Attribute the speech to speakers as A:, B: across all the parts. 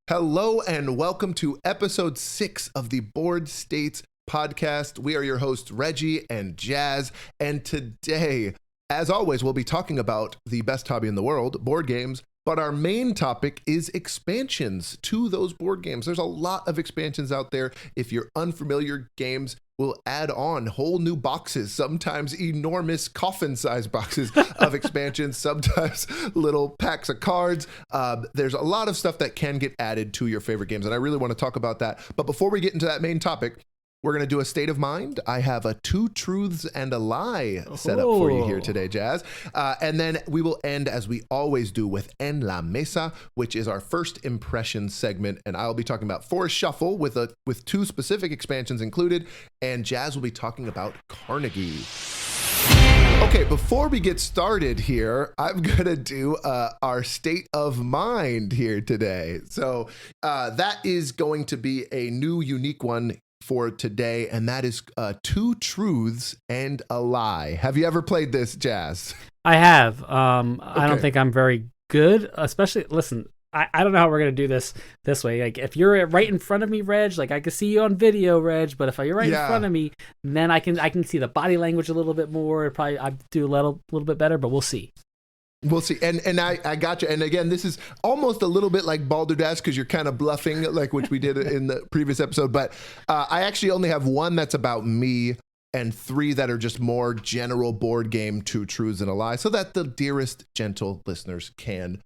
A: Hello and welcome to episode 6 of the Board States podcast. We are your hosts, Reggie and Jazz, and today, as always, we'll be talking about the best hobby in the world, board games, but our main topic is expansions to those board games. There's a lot of expansions out there. If you're unfamiliar, games will add on whole new boxes, sometimes enormous coffin-sized boxes of expansions, sometimes little packs of cards. There's a lot of stuff that can get added to your favorite games, and I really want to talk about that. But before we get into that main topic, we're going to do a state of mind. I have a 2 truths and a lie set up for you here today, Jazz. And then we will end, as we always do, with En la Mesa, which is our first impression segment. And I'll be talking about Forest Shuffle with 2 specific expansions included. And Jazz will be talking about Carnegie. Okay, before we get started here, I'm going to do our state of mind here today. So that is going to be a new, unique one for today, and that is 2 truths and a lie. Have you ever played this, Jazz?
B: I have. I don't think I'm very good, especially, listen, I don't know how we're going to do this way. Like, if you're right in front of me, Reg, like, I can see you on video, Reg, but if you're right in front of me, then I can see the body language a little bit more. Probably I do a little bit better, but we'll see.
A: We'll see. And I got you. And again, this is almost a little bit like Balderdash because you're kind of bluffing, like which we did in the previous episode. But I actually only have 1 that's about me and 3 that are just more general board game, 2 truths and a lie, so that the dearest, gentle listeners can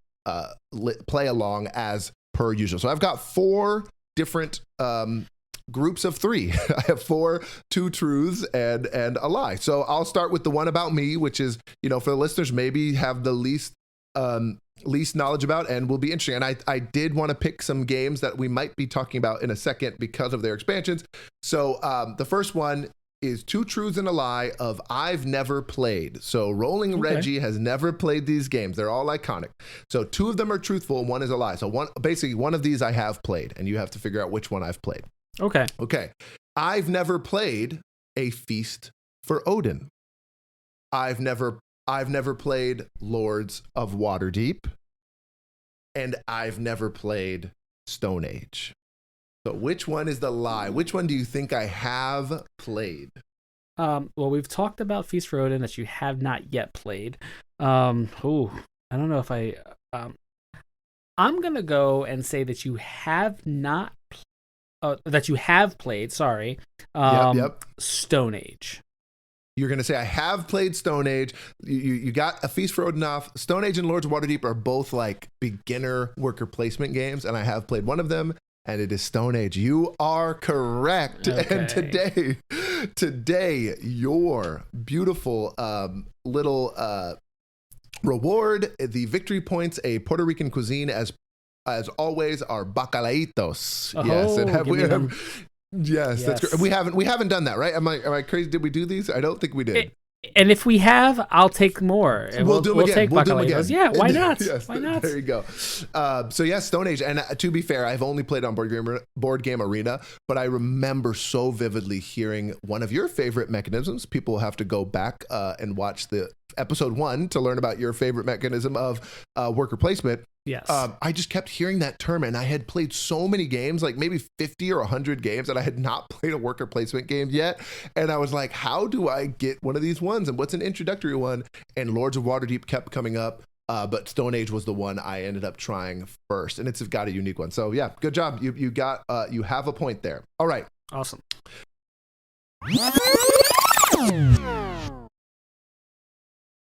A: play along as per usual. So I've got 4 different groups of 3. I have 4, 2 truths and a lie. So I'll start with the one about me, which is, for the listeners, maybe have the least knowledge about and will be interesting. And I did want to pick some games that we might be talking about in a second because of their expansions. So the first one is 2 truths and a lie of I've never played. So Rolling Reggie has never played these games. They're all iconic. So 2 of them are truthful and 1 is a lie. So one of these I have played, and you have to figure out which one I've played. Okay. I've never played A Feast for Odin. I've never played Lords of Waterdeep. And I've never played Stone Age. So which one is the lie? Which one do you think I have played?
B: Well, we've talked about Feast for Odin that you have not yet played. I don't know if I'm going to go and say that you have not that you have played, sorry, Stone Age.
A: You're going to say, I have played Stone Age. You got A Feast for Odin off. Stone Age and Lords of Waterdeep are both like beginner worker placement games, and I have played one of them, and it is Stone Age. You are correct. Okay. And today, your beautiful little reward, the victory points, a Puerto Rican cuisine, as always, are bacalaitos. Yes, that's great. We haven't done that, right? Am I crazy? Did we do these? I don't think we did.
B: And if we have, I'll take more. And we'll do them again.
A: We'll do them again.
B: Yeah, why not?
A: Yes,
B: why not?
A: There you go. So yes, Stone Age. And to be fair, I've only played on Board Game Arena, but I remember so vividly hearing one of your favorite mechanisms. People will have to go back and watch the episode 1 to learn about your favorite mechanism of worker placement.
B: Yes.
A: I just kept hearing that term, and I had played so many games, like maybe 50 or 100 games, and I had not played a worker placement game yet. And I was like, how do I get one of these ones? And what's an introductory one? And Lords of Waterdeep kept coming up, but Stone Age was the one I ended up trying first, and it's got a unique one. So yeah, good job. You have a point there. All right.
B: Awesome.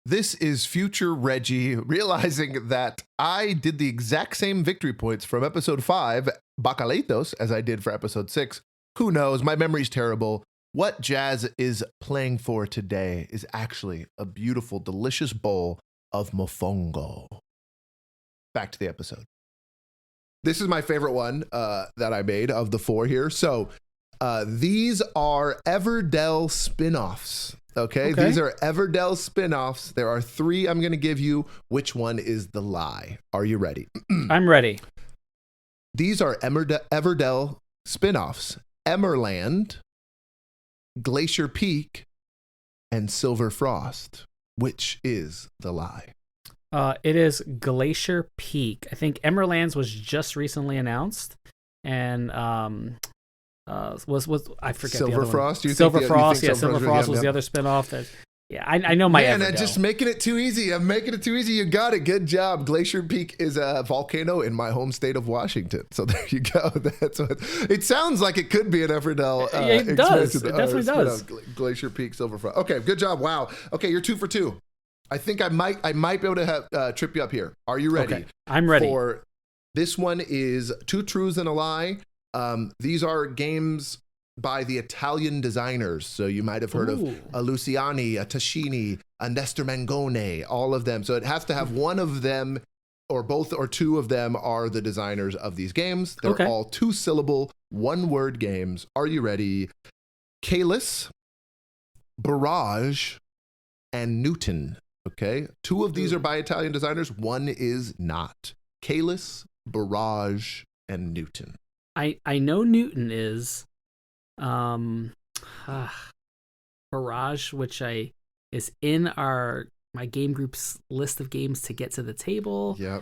A: This is future Reggie realizing that I did the exact same victory points from episode 5, Bacalaitos, as I did for episode 6. Who knows? My memory's terrible. What Jazz is playing for today is actually a beautiful, delicious bowl of mofongo. Back to the episode. This is my favorite one that I made of the 4 here. So these are Everdell spin-offs. Okay, these are Everdell spin-offs. There are 3 I'm going to give you. Which one is the lie? Are you ready?
B: I'm ready.
A: These are Everdell spin-offs. Emerland, Glacier Peak, and Silver Frost. Which is the lie?
B: It is Glacier Peak. I think Emerlands was just recently announced, and was I forget
A: Silver
B: the other
A: Frost.
B: One. Silver Frost. Yeah, Silver Frost was the other spinoff. That I know my.
A: Man, I'm just making it too easy. I'm making it too easy. You got it. Good job. Glacier Peak is a volcano in my home state of Washington. So there you go. That's what it sounds like. It could be an Everdell.
B: It does. It definitely does.
A: Glacier Peak, Silver Frost. Okay, good job. Wow. Okay, you're 2 for 2. I think I might be able to have trip you up here. Are you ready?
B: Okay, I'm ready.
A: For this one is 2 truths and a lie. These are games by the Italian designers. So you might have heard of a Luciani, a Tascini, a Nestor Mangone, all of them. So it has to have one of them or both or 2 of them are the designers of these games. They're all 2-syllable, 1-word games. Are you ready? Caylus, Barrage, and Newton. Okay. 2 of these are by Italian designers. 1 is not. Caylus, Barrage, and Newton.
B: I know Newton is Barrage, which is in my game group's list of games to get to the table.
A: Yeah.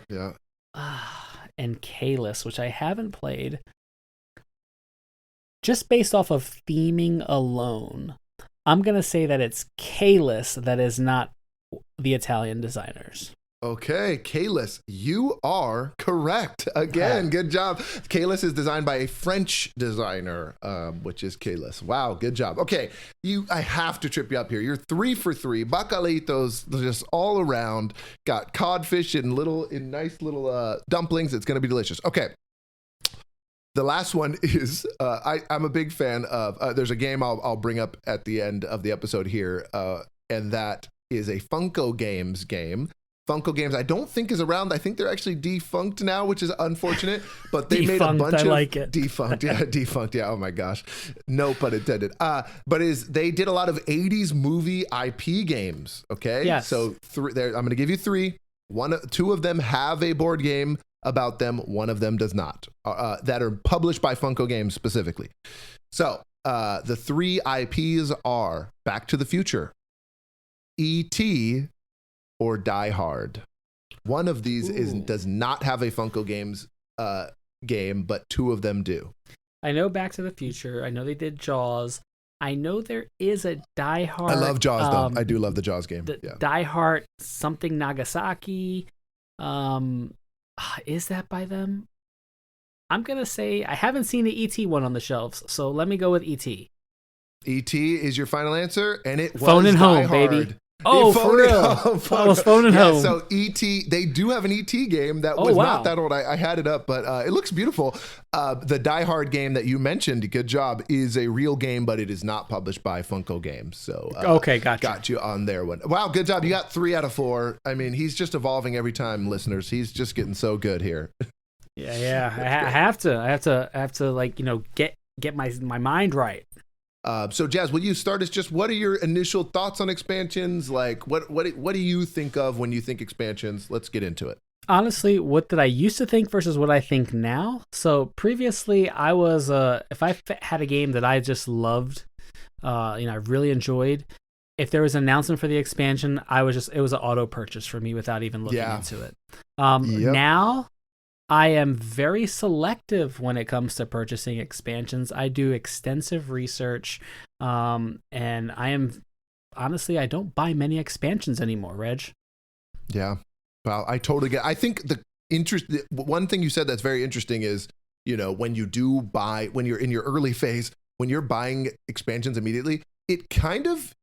B: And Caylus, which I haven't played. Just based off of theming alone, I'm gonna say that it's Caylus that is not the Italian designers.
A: Okay, Caylus, you are correct. Again, good job. Caylus is designed by a French designer, which is Caylus. Wow, good job. Okay, I have to trip you up here. You're 3 for 3. Bacalitos just all around. Got codfish in nice little dumplings. It's going to be delicious. Okay. The last one is, I'm a big fan of, there's a game I'll bring up at the end of the episode here, and that is a Funko Games game. Funko Games, I don't think is around. I think they're actually defunct now, which is unfortunate. But they made a bunch of defunct. Yeah, defunct. Yeah. Oh my gosh, no pun intended. But they did a lot of '80s movie IP games. Okay.
B: Yes.
A: So I'm going to give you 3. 2 of them have a board game about them. 1 of them does not. That are published by Funko Games specifically. So the 3 IPs are Back to the Future, E.T., or Die Hard. One of these does not have a Funko Games game, but 2 of them do.
B: I know Back to the Future. I know they did Jaws. I know there is a Die Hard.
A: I love Jaws though. I do love the Jaws game.
B: Die Hard something Nagasaki. Is that by them? I'm gonna say I haven't seen the ET one on the shelves, so let me go with ET.
A: ET is your final answer, and it was
B: Phone and
A: Die
B: Home,
A: Hard.
B: baby. Oh, for real? I was phoning home.
A: So E.T., they do have an E.T. game that was not that old. I had it up, but it looks beautiful. The Die Hard game that you mentioned, good job, is a real game, but it is not published by Funko Games. So
B: okay, gotcha.
A: Got you on there one. Wow, good job. You got 3 out of 4. I mean, he's just evolving every time, listeners. He's just getting so good here.
B: Yeah. I have to like, get my mind right.
A: So Jazz, will you start us? Just what are your initial thoughts on expansions? Like, what do you think of when you think expansions? Let's get into it.
B: Honestly, what did I used to think versus what I think now? So previously, I was if I had a game that I just loved, I really enjoyed. If there was an announcement for the expansion, it was an auto purchase for me without even looking into it. Now, I am very selective when it comes to purchasing expansions. I do extensive research, and I don't buy many expansions anymore, Reg.
A: Yeah. Well, I totally get. I think one thing you said that's very interesting is, when you do buy, when you're in your early phase, when you're buying expansions immediately, it kind of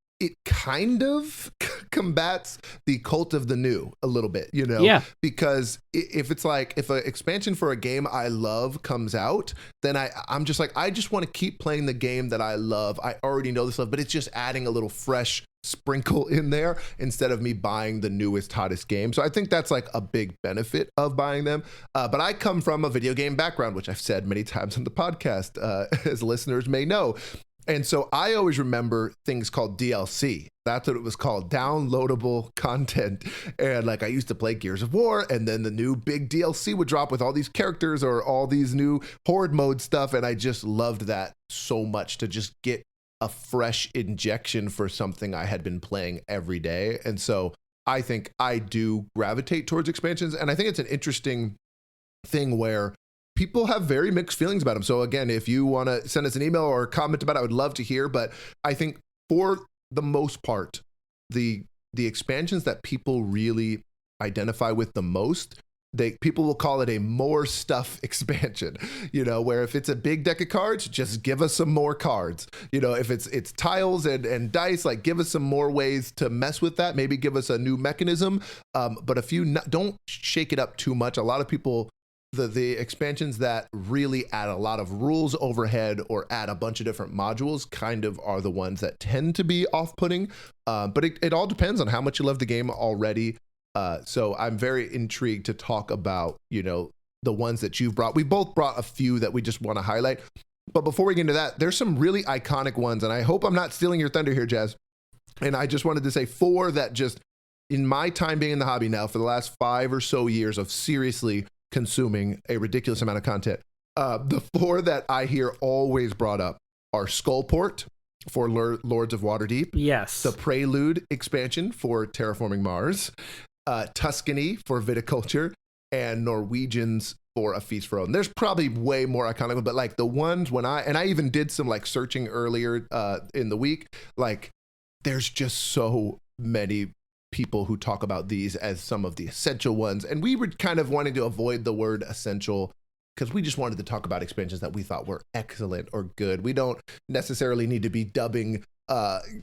A: combats the cult of the new a little bit,
B: Yeah.
A: Because if it's like, if an expansion for a game I love comes out, then I'm just like, I just want to keep playing the game that I love. I already know this love, but it's just adding a little fresh sprinkle in there instead of me buying the newest, hottest game. So I think that's like a big benefit of buying them. But I come from a video game background, which I've said many times on the podcast, as listeners may know. And so I always remember things called DLC. That's what it was called, downloadable content. And like I used to play Gears of War, and then the new big DLC would drop with all these characters or all these new horde mode stuff. And I just loved that so much, to just get a fresh injection for something I had been playing every day. And so I think I do gravitate towards expansions. And I think it's an interesting thing where people have very mixed feelings about them. So again, if you want to send us an email or a comment about it, I would love to hear. But I think for the most part, the expansions that people really identify with the most, people will call it a more stuff expansion, where if it's a big deck of cards, just give us some more cards. If it's tiles and dice, like give us some more ways to mess with that. Maybe give us a new mechanism. But if you don't shake it up too much, a lot of people, the expansions that really add a lot of rules overhead or add a bunch of different modules kind of are the ones that tend to be off-putting. But it all depends on how much you love the game already. So I'm very intrigued to talk about, the ones that you've brought. We both brought a few that we just want to highlight. But before we get into that, there's some really iconic ones. And I hope I'm not stealing your thunder here, Jazz. And I just wanted to say 4 that just, in my time being in the hobby now for the last 5 or so years of seriously consuming a ridiculous amount of content, the 4 that I hear always brought up are Skullport for Lords of Waterdeep.
B: Yes.
A: The Prelude expansion for Terraforming Mars. Tuscany for Viticulture, and Norwegians for A Feast for Odin. There's probably way more iconic, but like the ones I even did some like searching earlier in the week, like there's just so many people who talk about these as some of the essential ones. And we were kind of wanting to avoid the word essential because we just wanted to talk about expansions that we thought were excellent or good. We don't necessarily need to be dubbing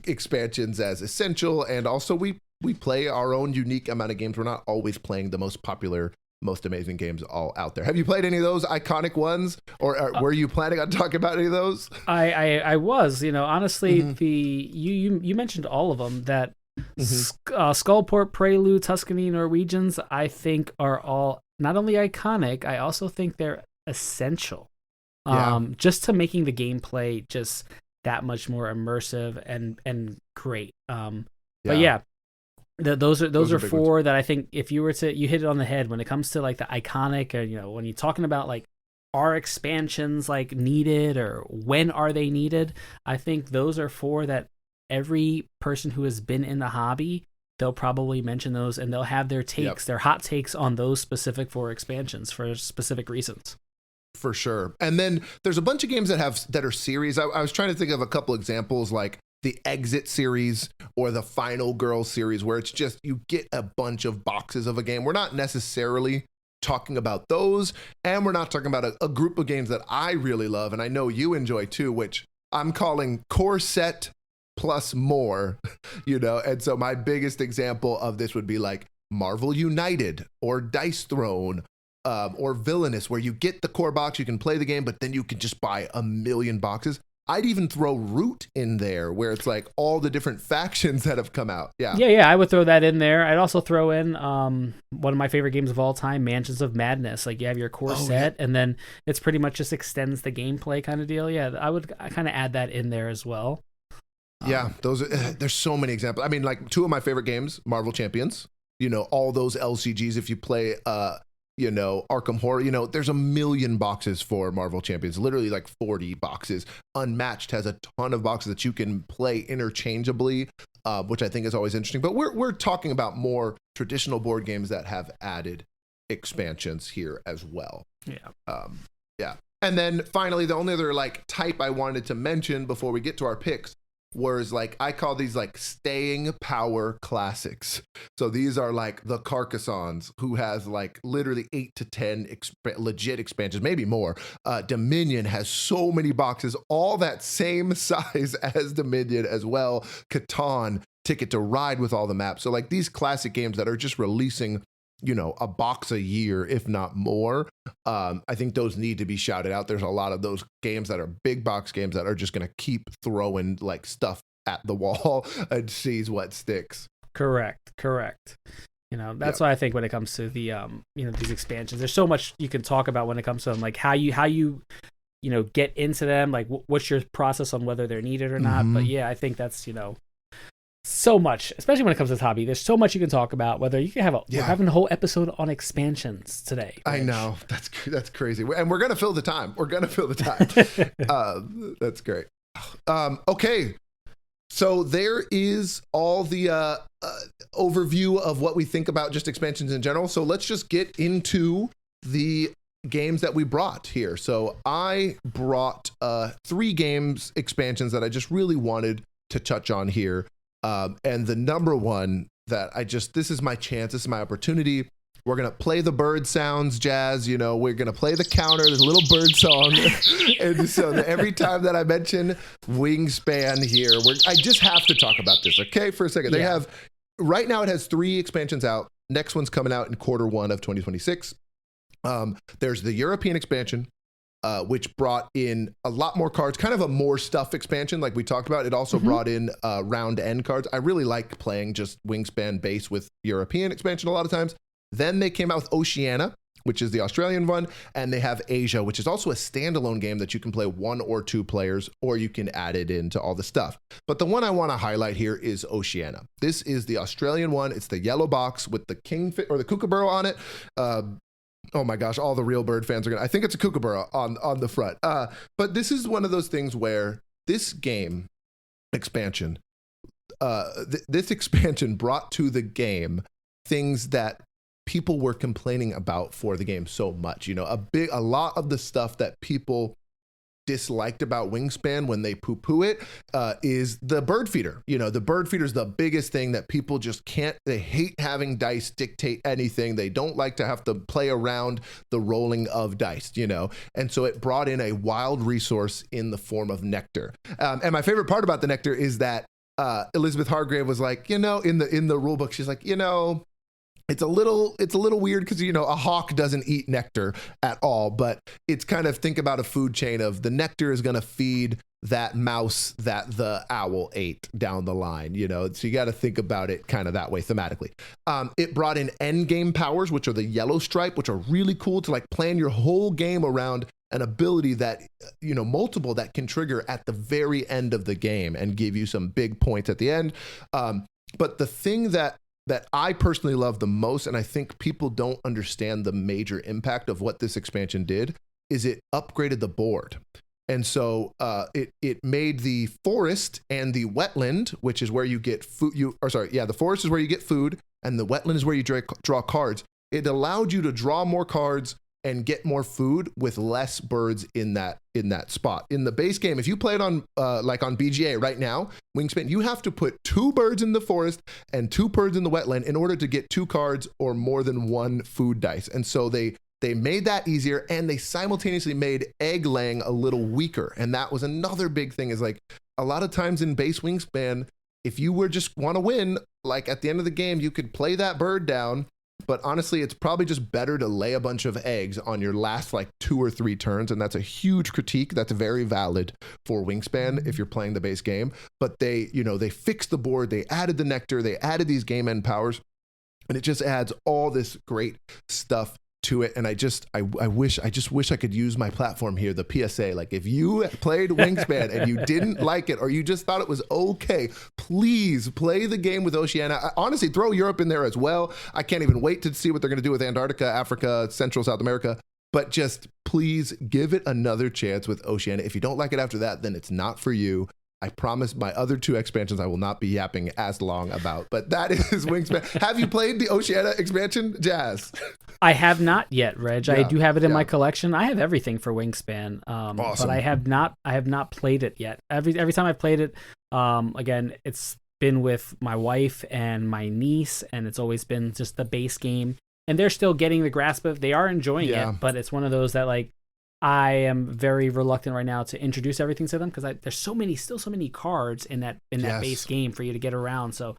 A: expansions as essential. And also we play our own unique amount of games. We're not always playing the most popular, most amazing games all out there. Have you played any of those iconic ones, or were you planning on talking about any of those?
B: I was, honestly, you mentioned all of them. That Skullport, Prelude, Tuscany, Norwegians, I think are all not only iconic, I also think they're essential. Just to making the gameplay just that much more immersive and great. But yeah. Those are 4 ones that I think if you hit it on the head when it comes to like the iconic, or when you're talking about like are expansions like needed or when are they needed, I think those are 4 that every person who has been in the hobby, they'll probably mention those and they'll have their takes, their hot takes on those specific 4 expansions for specific reasons.
A: For sure. And then there's a bunch of games that are series. I was trying to think of a couple examples, like the Exit series or the Final Girl series, where it's just you get a bunch of boxes of a game. We're not necessarily talking about those, and we're not talking about a group of games that I really love and I know you enjoy too, which I'm calling core set plus more, and so my biggest example of this would be like Marvel United or Dice Throne or Villainous, where you get the core box, you can play the game, but then you can just buy a million boxes. I'd even throw Root in there, where it's like all the different factions that have come out. Yeah,
B: I would throw that in there. I'd also throw in one of my favorite games of all time, Mansions of Madness. Like you have your core set, and then it's pretty much just extends the gameplay kind of deal. Yeah, I kind of add that in there as well.
A: Yeah, there's so many examples. I mean, like 2 of my favorite games, Marvel Champions. All those LCGs. If you play Arkham Horror, there's a million boxes for Marvel Champions, literally like 40 boxes. Unmatched has a ton of boxes that you can play interchangeably, which I think is always interesting. But we're talking about more traditional board games that have added expansions here as well. Yeah. And then finally, the only other like type I wanted to mention before we get to our picks was like, I call these like staying power classics. So these are like the Carcassonnes, who has like literally 8 to 10 legit expansions, maybe more. Dominion has so many boxes, all that same size as Dominion as well. Catan, Ticket to Ride with all the maps. So like these classic games that are just releasing a box a year, if not more. I think those need to be shouted out. There's a lot of those games that are big box games that are just going to keep throwing like stuff at the wall and sees what sticks.
B: Correct. That's why I think when it comes to the, these expansions, there's so much you can talk about when it comes to them, like how you get into them, like what's your process on whether they're needed or not. But yeah, I think that's, so much, especially when it comes to this hobby. There's so much you can talk about. Whether you can we're having a whole episode on expansions today. Rich.
A: I know that's crazy, and we're gonna fill the time. That's great. Okay, So there is all the overview of what we think about just expansions in general. So let's just get into the games that we brought here. So I brought 3 games expansions that I just really wanted to touch on here. And the number one that this is my chance, this is my opportunity. We're going to play the bird sounds, Jazz. We're going to play the counter, this little bird song. And so every time that I mention Wingspan here, I just have to talk about this, okay, for a second. They have, right now it has 3 expansions out. Next one's coming out in Q1 of 2026. There's the European expansion, which brought in a lot more cards, kind of a more stuff expansion like we talked about. It also brought in round end cards. I really like playing just Wingspan base with European expansion a lot of times. Then they came out with Oceania, which is the Australian one, and they have Asia, which is also a standalone game that you can play 1 or 2 players, or you can add it into all the stuff. But the one I want to highlight here is Oceania. This is the Australian one. It's the yellow box with the kingfish or the kookaburra on it. Oh my gosh, all the real bird fans are I think it's a kookaburra on the front. But this is one of those things where this game expansion, this expansion brought to the game things that people were complaining about for the game so much. A lot of the stuff that people disliked about Wingspan when they poo-poo it is the bird feeder. The bird feeder is the biggest thing that people just can't. They hate having dice dictate anything. They don't like to have to play around the rolling of dice, and so it brought in a wild resource in the form of nectar. And my favorite part about the nectar is that Elizabeth Hargrave was like, in the rule book, she's like, it's a little weird because, a hawk doesn't eat nectar at all, but it's kind of, think about a food chain of the nectar is going to feed that mouse that the owl ate down the line, so you got to think about it kind of that way thematically. It brought in end game powers, which are the yellow stripe, which are really cool to plan your whole game around an ability that, multiple that can trigger at the very end of the game and give you some big points at the end. But the thing that I personally love the most, and I think people don't understand the major impact of what this expansion did, is it upgraded the board. And so it made the forest and the wetland, which is where you get food. The forest is where you get food, and the wetland is where you draw cards. It allowed you to draw more cards and get more food with less birds in that spot. In the base game, if you play it on like on BGA right now, Wingspan, you have to put 2 birds in the forest and 2 birds in the wetland in order to get 2 cards or more than 1 food dice. And so they made that easier, and they simultaneously made egg laying a little weaker. And that was another big thing, is like a lot of times in base Wingspan, if you were just want to win, like at the end of the game, you could play that bird down. But honestly, it's probably just better to lay a bunch of eggs on your last 2 or 3 turns. And that's a huge critique. That's very valid for Wingspan if you're playing the base game. But they fixed the board. They added the nectar. They added these game end powers. And it just adds all this great stuff to it. And I just wish I could use my platform here, the PSA. Like, if you played Wingspan and you didn't like it, or you just thought it was okay, please play the game with Oceania. Honestly, throw Europe in there as well. I can't even wait to see what they're going to do with Antarctica, Africa, Central South America. But just please give it another chance with Oceania. If you don't like it after that, then it's not for you. I promise my other 2 expansions I will not be yapping as long about, but that is Wingspan. Have you played the Oceania expansion, Jazz?
B: I have not yet, Reg. I do have it in my collection. I have everything for Wingspan,
A: awesome.
B: But I have not played it yet. Every time I've played it, again, it's been with my wife and my niece, and it's always been just the base game, and they're still getting the grasp of. They are enjoying it, but it's one of those that I am very reluctant right now to introduce everything to them, because there's still so many cards in that base game for you to get around. So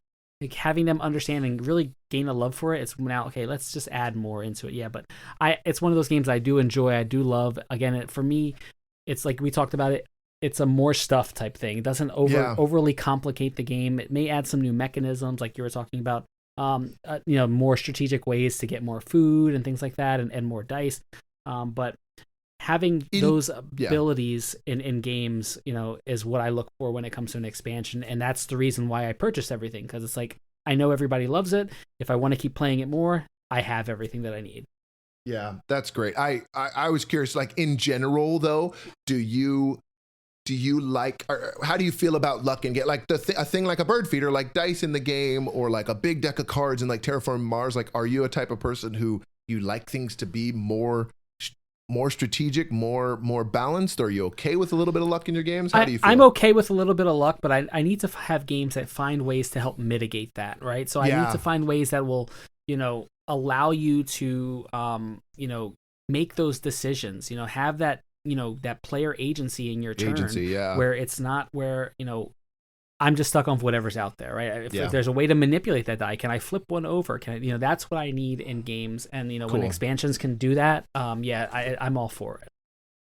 B: having them understand and really gain a love for it, it's now, okay, let's just add more into it. Yeah, but it's one of those games I do enjoy. I do love. Again, for me, it's like we talked about it. It's a more stuff type thing. It doesn't overly complicate the game. It may add some new mechanisms, like you were talking about. More strategic ways to get more food and things like that, and more dice. But having those abilities in games, is what I look for when it comes to an expansion. And that's the reason why I purchased everything, because it's like, I know everybody loves it. If I want to keep playing it more, I have everything that I need.
A: Yeah, that's great. I was curious, in general, though, do you do you like, or how do you feel about luck and get like a thing like a bird feeder, like dice in the game, or like a big deck of cards and like Terraform Mars? Like, are you a type of person who you like things to be more strategic, more balanced? Are you okay with a little bit of luck in your games? How do you feel?
B: I'm okay with a little bit of luck, but I need to have games that find ways to help mitigate that, right? So I need to find ways that will, allow you to, make those decisions, have that, that player agency in your turn, where it's not where, I'm just stuck on whatever's out there, right? If there's a way to manipulate that die, can I flip one over? Can I, that's what I need in games. And, cool. When expansions can do that, I'm all for it.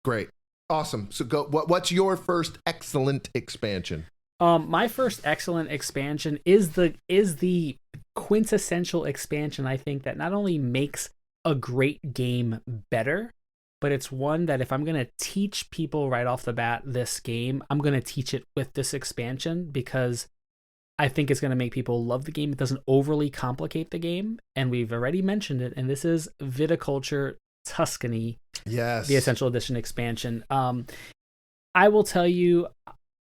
A: Great. Awesome. So what's your first excellent expansion?
B: My first excellent expansion is the quintessential expansion, I think, that not only makes a great game better, but it's one that if I'm going to teach people right off the bat this game, I'm going to teach it with this expansion, because I think it's going to make people love the game. It doesn't overly complicate the game, and we've already mentioned it, and this is Viticulture Tuscany, the Essential Edition expansion. I will tell you,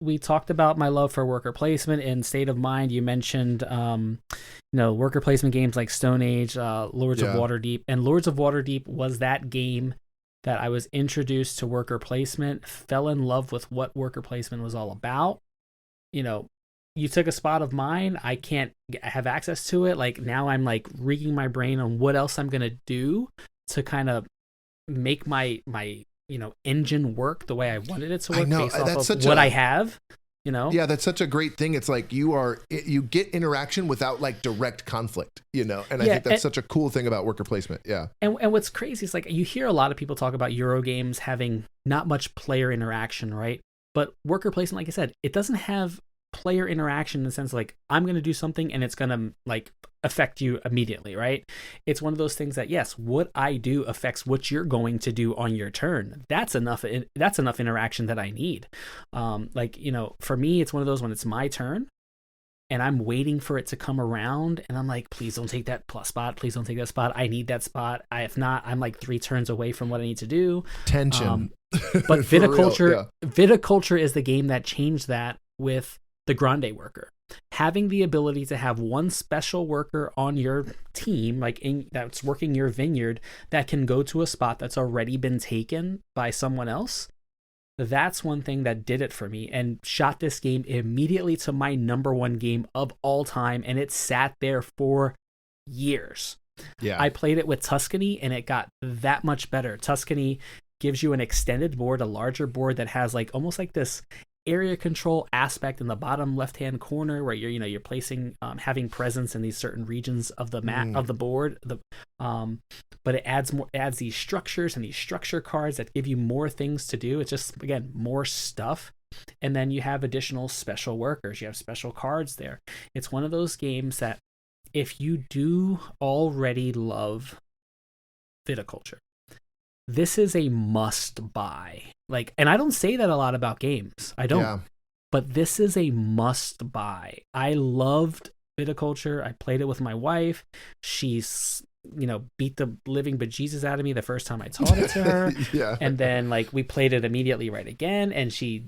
B: we talked about my love for worker placement in State of Mind. You mentioned, worker placement games like Stone Age, Lords of Waterdeep, and Lords of Waterdeep was that game that I was introduced to worker placement, fell in love with what worker placement was all about. You took a spot of mine, I can't have access to it. Like, now I'm like rigging my brain on what else I'm going to do to kind of make my engine work the way I wanted it to work, based off of what I have.
A: Yeah, that's such a great thing. It's like you get interaction without like direct conflict, and I think that's such a cool thing about worker placement. Yeah.
B: And what's crazy is, like, you hear a lot of people talk about Euro games having not much player interaction, right? But worker placement, like I said, it doesn't have player interaction in the sense like I'm going to do something and it's going to like affect you immediately, right? It's one of those things that, yes, what I do affects what you're going to do on your turn. That's enough interaction that I need. For me, it's one of those when it's my turn and I'm waiting for it to come around and I'm like, please don't take that plus spot. Please don't take that spot. I need that spot. If not, I'm like 3 turns away from what I need to do.
A: Tension.
B: But Viticulture is the game that changed that with the Grande worker. Having the ability to have one special worker on your team, that's working your vineyard, that can go to a spot that's already been taken by someone else. That's one thing that did it for me and shot this game immediately to my number 1 game of all time. And it sat there for years. Yeah. I played it with Tuscany and it got that much better. Tuscany gives you an extended board, a larger board that has like almost like this area control aspect in the bottom left-hand corner where you're placing, having presence in these certain regions of the map of the board. But it adds these structures and these structure cards that give you more things to do. It's just, again, more stuff. And then you have additional special workers. You have special cards there. It's one of those games that if you do already love Viticulture, this is a must buy. And I don't say that a lot about games. I don't. Yeah. But this is a must buy. I loved Viticulture. I played it with my wife. She's, beat the living bejesus out of me the first time I taught it to her. Yeah. And then we played it immediately right again. And she,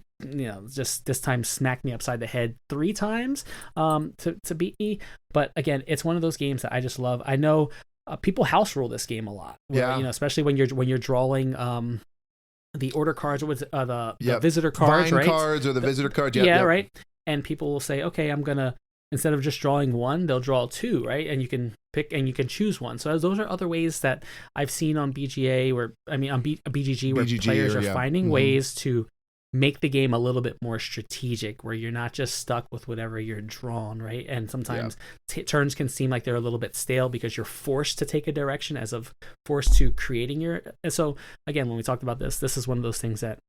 B: just this time smacked me upside the head 3 times to beat me. But again, it's one of those games that I just love. I know people house rule this game a lot. Where, especially when you're drawing the order cards with the visitor cards,
A: Vine
B: right?
A: cards or the visitor cards.
B: Right. And people will say, okay, I'm gonna, instead of just drawing 1, they'll draw 2, right? And you can pick and you can choose one. So those are other ways that I've seen on BGG where players are finding ways to make the game a little bit more strategic, where you're not just stuck with whatever you're drawn, right? And sometimes turns can seem like they're a little bit stale because you're forced to take a direction as of forced to creating your. And so again, when we talked about this is one of those things that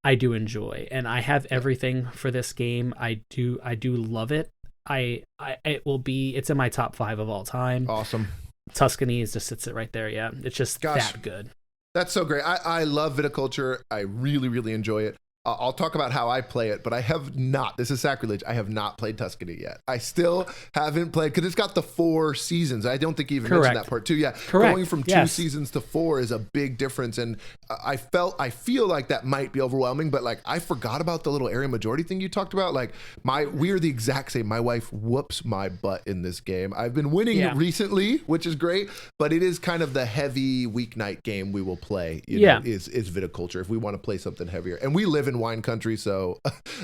B: I do enjoy, and I have everything for this game. I do love it. It's in my top 5 of all time.
A: Awesome.
B: Tuscany just sits it right there. Yeah, it's just that good.
A: That's so great. I love Viticulture. I really, really enjoy it. I'll talk about how I play it, but I have not. This is sacrilege. I have not played Tuscany yet. I still haven't played because it's got the 4 seasons. I don't think you even mentioned that part too. Yeah,
B: correct.
A: Going from 2 seasons to 4 is a big difference, and I feel like that might be overwhelming. But like, I forgot about the little area majority thing you talked about. Like, we're the exact same. My wife whoops my butt in this game. I've been winning recently, which is great, but it is kind of the heavy weeknight game we will play. You know, is viticulture if we want to play something heavier, and we live in wine country, so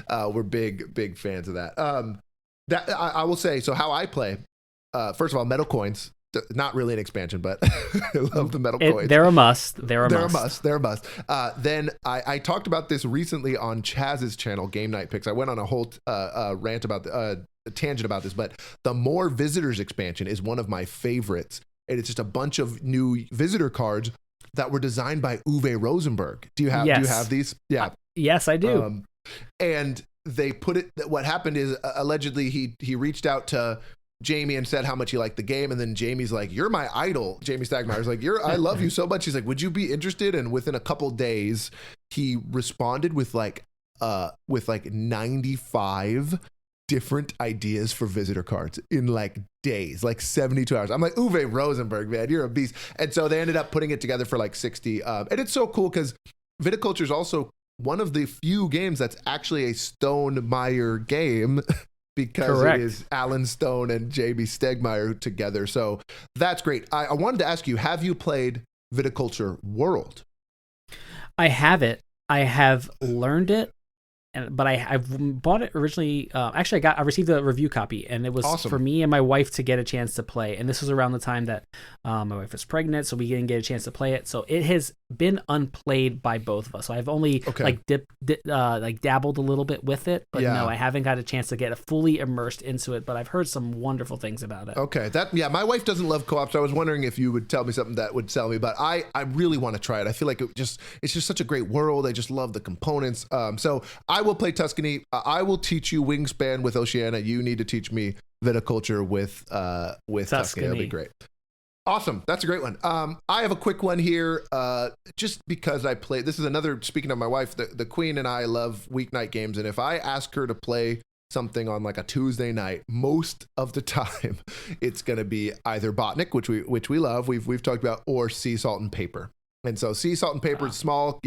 A: we're big fans of that. That I will say. So how I play, first of all, metal coins. Not really an expansion, but I love the metal coins.
B: They're a must. They're a must.
A: Then I talked about this recently on Chaz's channel, Game Night Picks. I went on a whole rant about a tangent about this, but the More Visitors expansion is one of my favorites, and it's just a bunch of new visitor cards that were designed by Uwe Rosenberg. Do you have these? Yeah.
B: Yes, I do.
A: And they put it. What happened is allegedly he reached out to Jamie and said how much he liked the game, and then Jamie's like, "You're my idol." Jamie Stagmeyer's like, "I love you so much." He's like, "Would you be interested?" And within a couple days, he responded with like 95 different ideas for visitor cards in like days, like 72 hours. I'm like, Uwe Rosenberg, man, you're a beast. And so they ended up putting it together for like 60. And it's so cool because viticulture is also one of the few games that's actually a Stone Meyer game because it is Alan Stone and Jamie Stegmaier together. So that's great. I wanted to ask you, have you played Viticulture World?
B: I have it. I have learned it. But I've bought it originally. Actually, I received a review copy, and it was for me and my wife to get a chance to play. And this was around the time that my wife was pregnant, so we didn't get a chance to play it. So it has been unplayed by both of us. So I've only dabbled a little bit with it, but no, I haven't got a chance to get fully immersed into it. But I've heard some wonderful things about it. Okay,
A: my wife doesn't love co-op, so I was wondering if you would tell me something that would sell me. But I really want to try it. I feel like it's just such a great world. I just love the components. So I will play Tuscany. I will teach you Wingspan with Oceania. You need to teach me Viticulture with Tuscany. That'll be great. Awesome. That's a great one. I have a quick one here, just because I play. This is another, speaking of my wife, the Queen and I love weeknight games. And if I ask her to play something on like a Tuesday night, most of the time it's going to be either Botnik, which we love, we've talked about, or Sea Salt and Paper. And so Sea Salt and Paper is small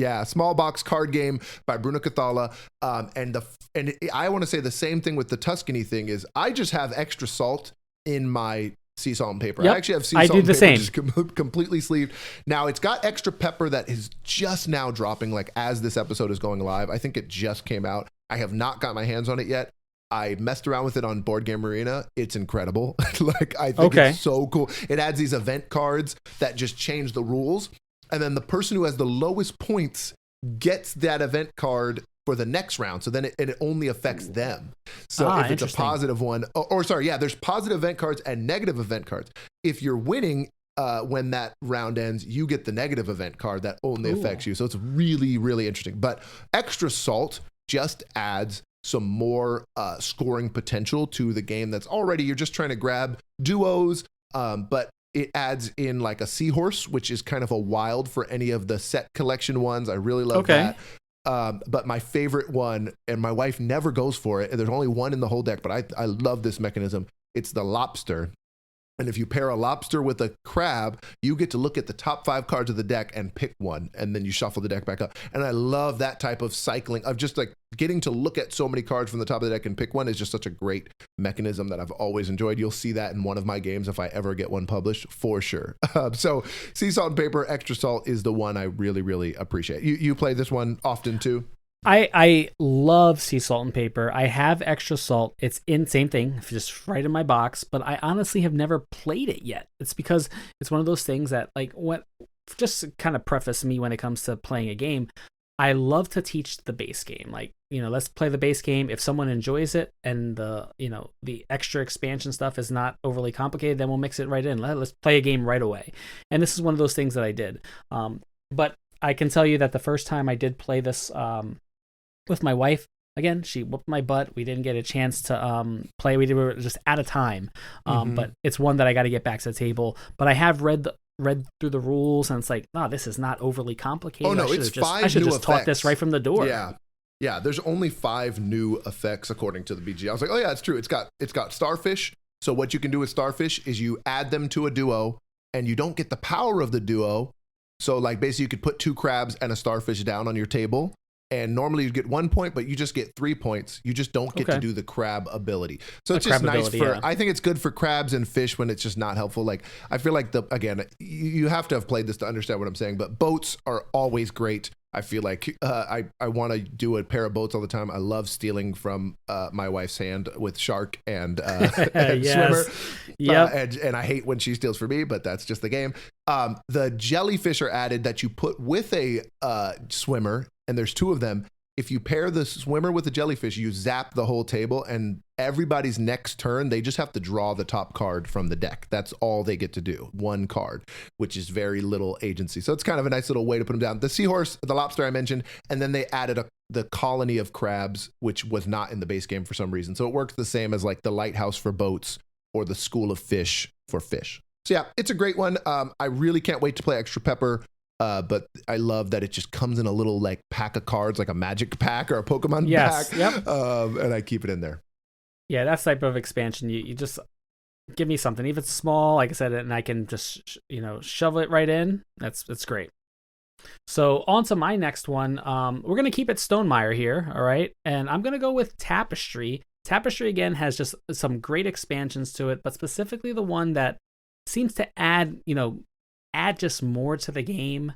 A: box card game by Bruno Cathala. And I want to say the same thing with the Tuscany thing is I just have extra salt in my Sea Salt and Paper.
B: Yep.
A: I actually have Sea Salt and Paper just completely sleeved. Now it's got extra pepper that is just now dropping, like as this episode is going live. I think it just came out. I have not got my hands on it yet. I messed around with it on Board Game Arena. It's incredible. Like, I think it's so cool. It adds these event cards that just change the rules. And then the person who has the lowest points gets that event card for the next round. So then it only affects them. So if it's a positive one, there's positive event cards and negative event cards. If you're winning, when that round ends, you get the negative event card that only affects you. So it's really, really interesting. But extra salt just adds some more scoring potential to the game that's already, you're just trying to grab duos, but it adds in like a seahorse, which is kind of a wild for any of the set collection ones. I really love that. But my favorite one, and my wife never goes for it, and there's only one in the whole deck, but I love this mechanism. It's the lobster. And if you pair a lobster with a crab, you get to look at the top 5 cards of the deck and pick one, and then you shuffle the deck back up. And I love that type of cycling of just like getting to look at so many cards from the top of the deck and pick one is just such a great mechanism that I've always enjoyed. You'll see that in one of my games if I ever get one published, for sure. So Sea Salt and Paper, Extra Salt is the one I really, really appreciate. You play this one often too?
B: I love Sea Salt and Paper. I have Extra Salt. It's same thing, just right in my box, but I honestly have never played it yet. It's because it's one of those things that, like, just to kind of preface me when it comes to playing a game, I love to teach the base game. Like, let's play the base game. If someone enjoys it and the extra expansion stuff is not overly complicated, then we'll mix it right in. Let's play a game right away. And this is one of those things that I did. But I can tell you that the first time I did play this, with my wife, again, she whooped my butt. We didn't get a chance to play. We were just out of time. But it's one that I got to get back to the table. But I have read through the rules, and it's like, this is not overly complicated.
A: Oh no, it's 5
B: I should just taught this right from the door.
A: Yeah. Yeah, there's only 5 new effects according to the BG. I was like, oh yeah, it's true. It's got starfish. So what you can do with starfish is you add them to a duo, and you don't get the power of the duo. So like basically you could put 2 crabs and a starfish down on your table, and normally you get 1 point, but you just get 3 points. You just don't get to do the crab ability. So it's just nice for, I think it's good for crabs and fish when it's just not helpful. Like I feel like again, you have to have played this to understand what I'm saying, but boats are always great. I feel like I want to do a pair of boats all the time. I love stealing from my wife's hand with shark and swimmer. Yep. And I hate when she steals for me, but that's just the game. The jellyfish are added that you put with a swimmer, and there's 2 of them. If you pair the swimmer with the jellyfish, you zap the whole table, and everybody's next turn, they just have to draw the top card from the deck. That's all they get to do. 1 card, which is very little agency. So it's kind of a nice little way to put them down. The seahorse, the lobster I mentioned, and then they added the colony of crabs, which was not in the base game for some reason. So it works the same as like the lighthouse for boats or the school of fish for fish. So yeah, it's a great one. I really can't wait to play Extra Pepper. But I love that it just comes in a little like pack of cards, like a magic pack or a Pokemon pack. Yep. And I keep it in there.
B: Yeah, that type of expansion, you just give me something, even small, like I said, and I can just shovel it right in. That's great. So on to my next one. We're gonna keep it Stonemaier here, all right? And I'm gonna go with Tapestry. Tapestry again has just some great expansions to it, but specifically the one that seems to add just more to the game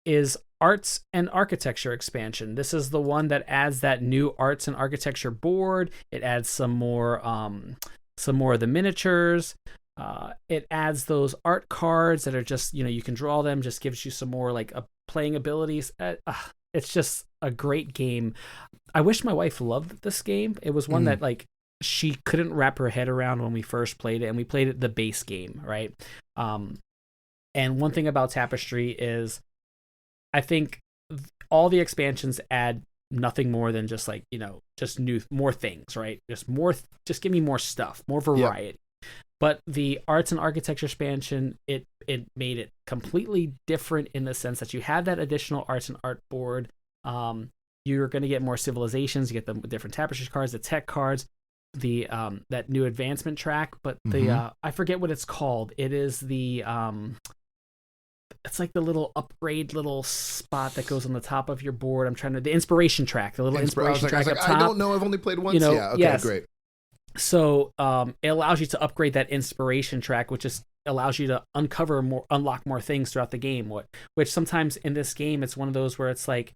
B: is Arts and Architecture expansion. This is the one that adds that new Arts and Architecture board. It adds some more of the miniatures. It adds those art cards that are just, you can draw them, just gives you some more like playing abilities. It's just a great game. I wish my wife loved this game. It was one that like she couldn't wrap her head around when we first played it, and we played it the base game, right? And one thing about Tapestry is I think all the expansions add nothing more than just like, just more things, right? Just give me more stuff, more variety. Yep. But the Arts and Architecture expansion, it made it completely different in the sense that you have that additional arts and art board. You're going to get more civilizations, you get the different tapestry cards, the tech cards, the that new advancement track, but the I forget what it's called. It is the it's like the little upgrade little spot that goes on the top of your board. The inspiration track, the little inspiration track up top.
A: I don't know. I've only played once. Yeah. Okay. Yes. Great.
B: So it allows you to upgrade that inspiration track, which just allows you to unlock more things throughout the game. Which sometimes in this game, it's one of those where it's like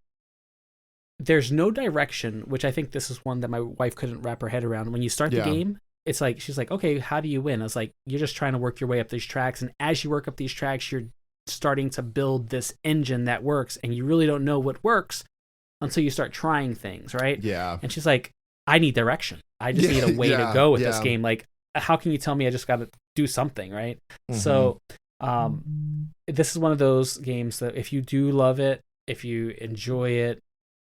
B: there's no direction, which I think this is one that my wife couldn't wrap her head around. When you start the game, it's like she's like, okay, how do you win? I was like, you're just trying to work your way up these tracks, and as you work up these tracks, you're starting to build this engine that works, and you really don't know what works until you start trying things, right?
A: Yeah.
B: And she's like, I need direction. I just need a way to go with this game. Like, how can you tell me I just got to do something, right? So this is one of those games that if you do love it, if you enjoy it,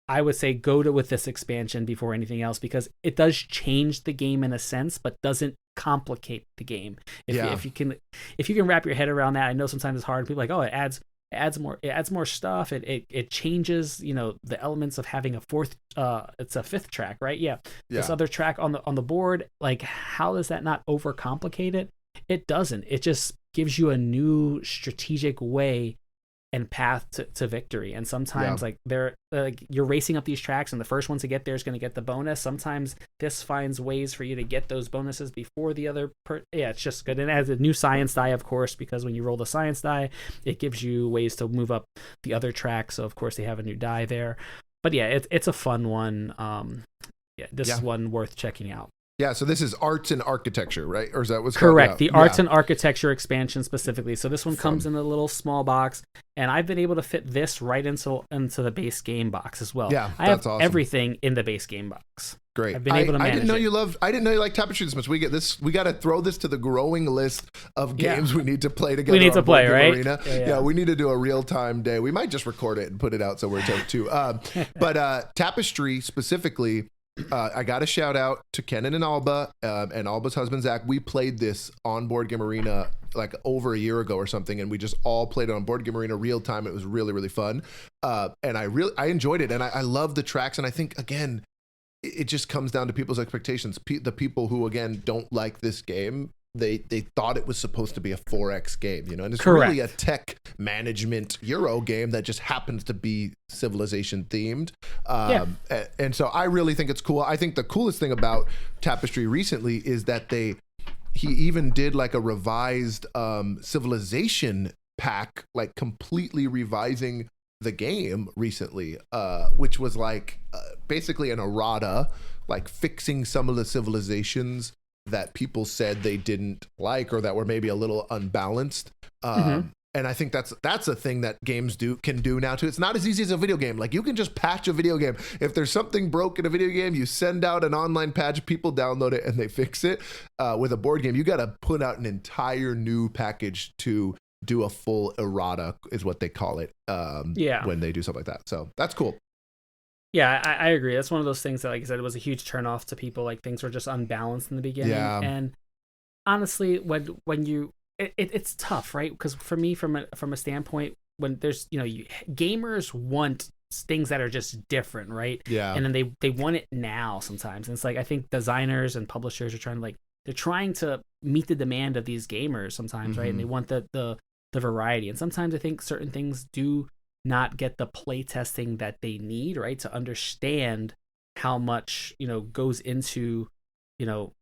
B: I would say go with this expansion before anything else, because it does change the game in a sense, but doesn't complicate the game. If you can wrap your head around that. I know sometimes it's hard. People are like, oh, it adds more stuff. It changes, the elements of having it's a 5th track, right? Yeah. This other track on the board, like how does that not overcomplicate it? It doesn't. It just gives you a new strategic way and path to victory. And sometimes like they're like you're racing up these tracks, and the first one to get there is going to get the bonus. Sometimes this finds ways for you to get those bonuses before the other it's just good. And it has a new science die, of course, because when you roll the science die, it gives you ways to move up the other track. So of course they have a new die there. But yeah, it's a fun one. This is one worth checking out.
A: Yeah, so this is Arts and Architecture, right? Or is that what's
B: correct?
A: Called?
B: The Arts and Architecture expansion specifically. So this one comes in a little small box, and I've been able to fit this right into the base game box as well.
A: Yeah,
B: I have everything in the base game box.
A: Great.
B: I've been able to manage
A: I didn't know you liked Tapestry this much. We got to throw this to the growing list of games we need to play together.
B: We need to play, right?
A: Arena. Yeah, we need to do a real-time day. We might just record it and put it out so we're too. But Tapestry specifically, I got a shout out to Kenan and Alba and Alba's husband Zach. We played this on Board Game Arena like over a year ago or something, and we just all played it on Board Game Arena real time. It was really, really fun, and I enjoyed it, and I love the tracks. And I think again, it just comes down to people's expectations. The people who again don't like this game, they thought it was supposed to be a 4X game, you know, and it's really a tech management Euro game that just happens to be Civilization themed. And so I really think it's cool. I think the coolest thing about Tapestry recently is that he even did like a revised Civilization pack, like completely revising the game recently, which was like basically an errata, like fixing some of the civilizations that people said they didn't like or that were maybe a little unbalanced. And I think that's a thing that games can do now too. It's not as easy as a video game. Like you can just patch a video game. If there's something broke in a video game, you send out an online patch, people download it and they fix it. With a board game, you got to put out an entire new package to do a full errata is what they call it. When they do something like that. So that's cool.
B: Yeah, I agree. That's one of those things that, like I said, it was a huge turnoff to people. Like things were just unbalanced in the beginning. Yeah. And honestly, when you, it's tough, right? Because for me, from a standpoint, when there's, gamers want things that are just different, right? Yeah. And then they want it now sometimes. And it's like, I think designers and publishers are they're trying to meet the demand of these gamers sometimes, right? And they want the variety. And sometimes I think certain things do not get the play testing that they need, right, to understand how much goes into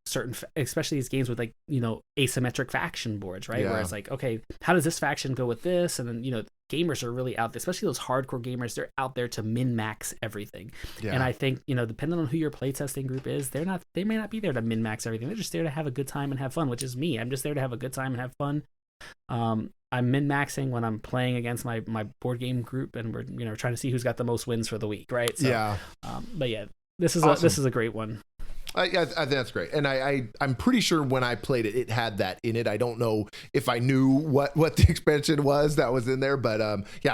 B: certain, especially these games with like asymmetric faction boards, right? Where it's like, okay, how does this faction go with this? And then gamers are really out there, especially those hardcore gamers. They're out there to min max everything. And I think depending on who your playtesting group is, they may not be there to min max everything. They're just there to have a good time and have fun, which is me. I'm just there to have a good time and have fun. I'm min-maxing when I'm playing against my board game group, and we're trying to see who's got the most wins for the week, right? So, but yeah, this is awesome. This is a great one.
A: I think that's great, and I'm pretty sure when I played it, it had that in it. I don't know if I knew what the expansion was that was in there, but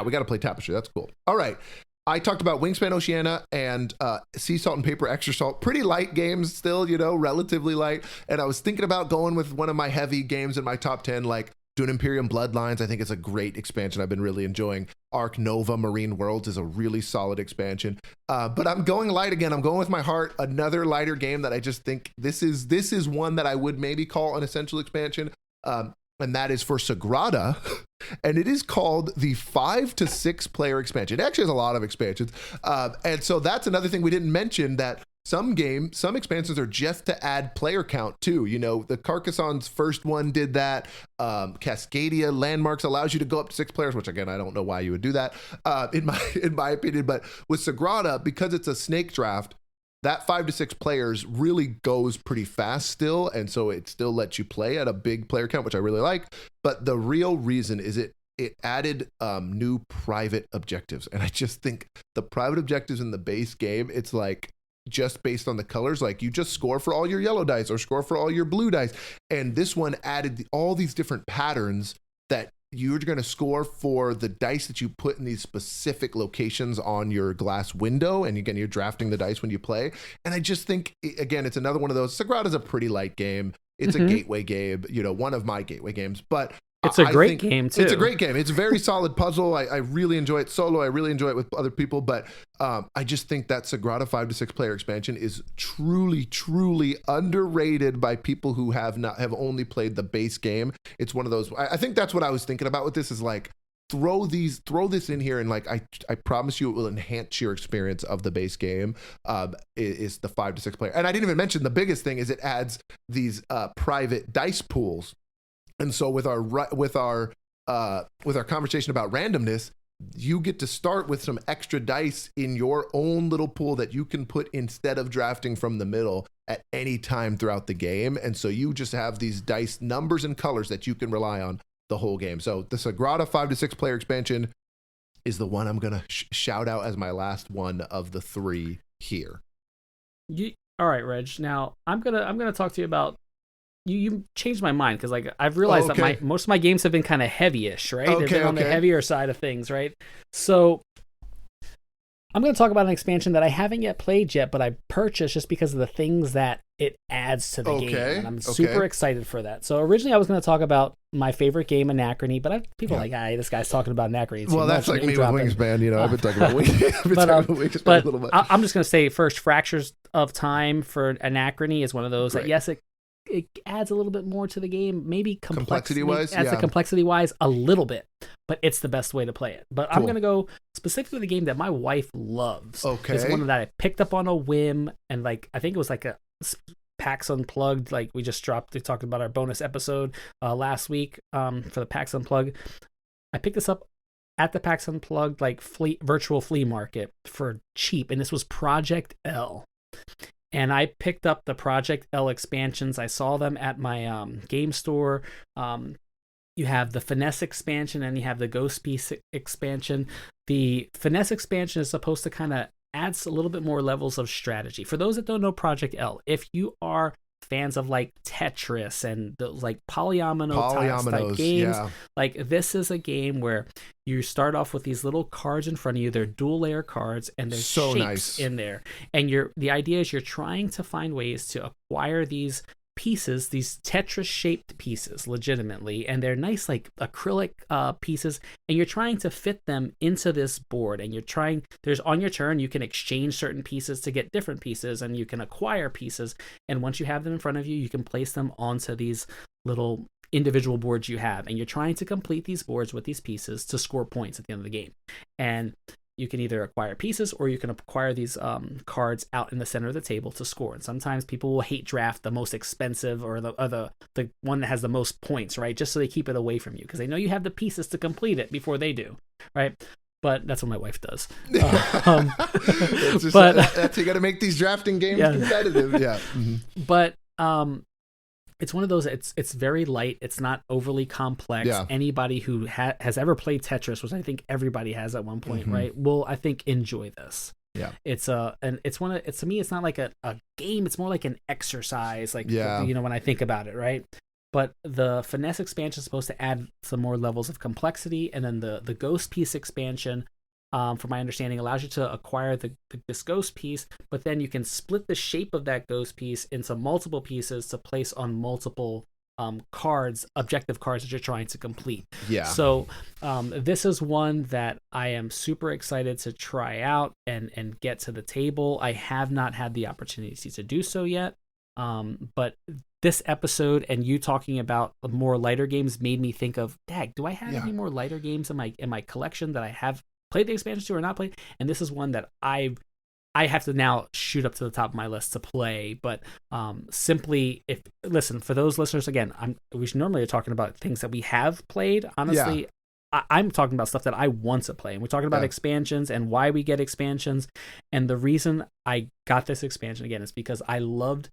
A: we got to play Tapestry. That's cool. All right. I talked about Wingspan Oceania and Sea Salt and Paper Extra Salt. Pretty light games still, relatively light. And I was thinking about going with one of my heavy games in my top 10, like Dune Imperium Bloodlines. I think it's a great expansion. I've been really enjoying. Arc Nova Marine Worlds is a really solid expansion. But I'm going light again. I'm going with my heart. Another lighter game that I just think this is one that I would maybe call an essential expansion. And that is for Sagrada. And it is called the 5 to 6 player expansion. It actually has a lot of expansions. And so that's another thing we didn't mention, that some expansions are just to add player count too. The Carcassonne's first one did that. Cascadia Landmarks allows you to go up to 6 players, which again, I don't know why you would do that, in my opinion. But with Sagrada, because it's a snake draft, that 5 to 6 players really goes pretty fast still. And so it still lets you play at a big player count, which I really like. But the real reason is it added new private objectives. And I just think the private objectives in the base game, it's like, just based on the colors, like you just score for all your yellow dice or score for all your blue dice. And this one added all these different patterns that you're going to score for the dice that you put in these specific locations on your glass window. And again, you're drafting the dice when you play. And I just think, again, it's another one of those. Sagrada is a pretty light game. It's a gateway game, one of my gateway games, but
B: it's a great game too.
A: It's a great game. It's a very solid puzzle. I really enjoy it solo. I really enjoy it with other people, but I just think that Sagrada 5 to 6 player expansion is truly, truly underrated by people who have only played the base game. It's one of those. I think that's what I was thinking about with this, is like throw this in here, and like I promise you it will enhance your experience of the base game. Is the 5 to 6 player. And I didn't even mention the biggest thing is it adds these private dice pools. And so with our conversation about randomness, you get to start with some extra dice in your own little pool that you can put instead of drafting from the middle at any time throughout the game. And so you just have these dice numbers and colors that you can rely on the whole game. So the Sagrada 5 to 6 player expansion is the one I'm going to shout out as my last one of the 3 here.
B: All right, Reg. Now I'm gonna talk to you about. You changed my mind, because like I've realized that most of my games have been kind of heavyish, right? They've been on the heavier side of things, right? So I'm going to talk about an expansion that I haven't yet played yet, but I purchased just because of the things that it adds to the game. And I'm super excited for that. So originally I was going to talk about my favorite game, Anachrony, but people are like, this guy's talking about Anachrony.
A: Well, that's like me with Wingspan. You know, I've been talking about Wingspan.
B: But
A: a little bit.
B: I'm just going to say first, Fractures of Time for Anachrony is one of those that, yes, it adds a little bit more to the game, maybe complexity-wise. Adds the complexity-wise a little bit, but it's the best way to play it. But I'm going to go specifically the game that my wife loves. Okay. It's one that I picked up on a whim, and like I think it was like a PAX Unplugged, like we just talked about our bonus episode last week for the PAX Unplugged. I picked this up at the PAX Unplugged like virtual flea market for cheap, and this was Project L. And I picked up the Project L expansions. I saw them at my game store. You have the Finesse expansion and you have the Ghost Piece expansion. The Finesse expansion is supposed to kind of add a little bit more levels of strategy. For those that don't know Project L, if you are fans of like Tetris and those like polyomino type games, like this is a game where you start off with these little cards in front of you. They're dual layer cards and there's shapes in there. And the idea is you're trying to find ways to acquire these pieces, these Tetris shaped pieces legitimately, and they're nice like acrylic pieces, and you're trying to fit them into this board, and there's on your turn you can exchange certain pieces to get different pieces, and you can acquire pieces, and once you have them in front of you, you can place them onto these little individual boards you have, and you're trying to complete these boards with these pieces to score points at the end of the game. And you can either acquire pieces or you can acquire these cards out in the center of the table to score. And sometimes people will hate draft the most expensive or the one that has the most points, right? Just so they keep it away from you because they know you have the pieces to complete it before they do, right? But that's what my wife does.
A: That's you got to make these drafting games competitive. Yeah. Mm-hmm.
B: But it's one of those, it's very light. It's not overly complex. Yeah. Anybody who has ever played Tetris, which I think everybody has at one point, right, will, I think, enjoy this. Yeah. To me, it's not like a game. It's more like an exercise, like, when I think about it, right? But the Finesse expansion is supposed to add some more levels of complexity. And then the Ghost Piece expansion, from my understanding, allows you to acquire this ghost piece, but then you can split the shape of that ghost piece into multiple pieces to place on multiple objective cards that you're trying to complete. Yeah. So this is one that I am super excited to try out and get to the table. I have not had the opportunity to do so yet, but this episode and you talking about more lighter games made me think of, dag, do I have any more lighter games in my collection that I have played the expansion to or not played? And this is one that I have to now shoot up to the top of my list to play. But simply, for those listeners, again, we normally are talking about things that we have played. Honestly, I'm talking about stuff that I want to play. And we're talking about expansions and why we get expansions. And the reason I got this expansion, again, is because I loved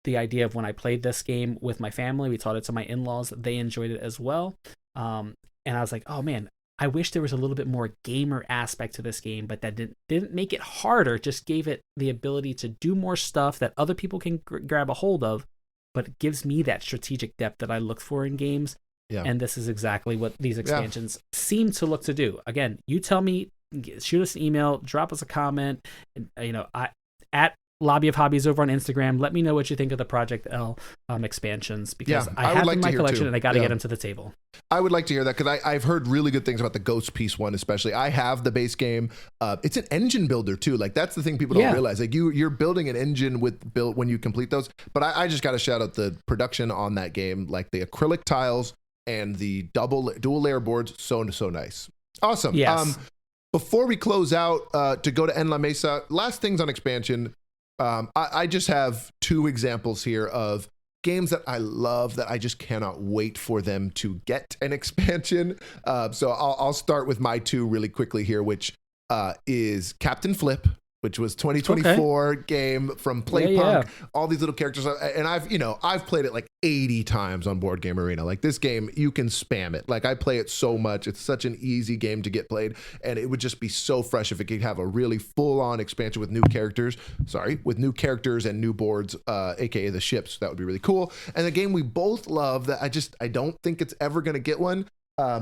B: the idea of when I played this game with my family. We taught it to my in-laws. They enjoyed it as well. And I was like, oh, man, I wish there was a little bit more gamer aspect to this game, but that didn't make it harder, just gave it the ability to do more stuff that other people can grab a hold of, but it gives me that strategic depth that I look for in games. Yeah. And this is exactly what these expansions seem to look to do. Again, you tell me, shoot us an email, drop us a comment, at Lobby of Hobbies over on Instagram. Let me know what you think of the Project L expansions, because I have them in my collection and I got to get them to the table.
A: I would like to hear that because I've heard really good things about the Ghost Piece one, especially. I have the base game. It's an engine builder too. Like that's the thing people don't realize. Like you're building an engine when you complete those. But I just got to shout out the production on that game, like the acrylic tiles and the dual layer boards. So nice. Awesome. Yes. Before we close out, to go to En La Mesa, last things on expansion. I just have two examples here of games that I love that I just cannot wait for them to get an expansion. So I'll start with my two really quickly here, which is Captain Flip, which was 2024 game from Playpunk. All these little characters, and I've played it like 80 times on Board Game Arena. Like this game, you can spam it. Like I play it so much. It's such an easy game to get played, and it would just be so fresh if it could have a really full-on expansion with new characters. With new characters and new boards, aka the ships. That would be really cool. And the game we both love that I don't think it's ever going to get one.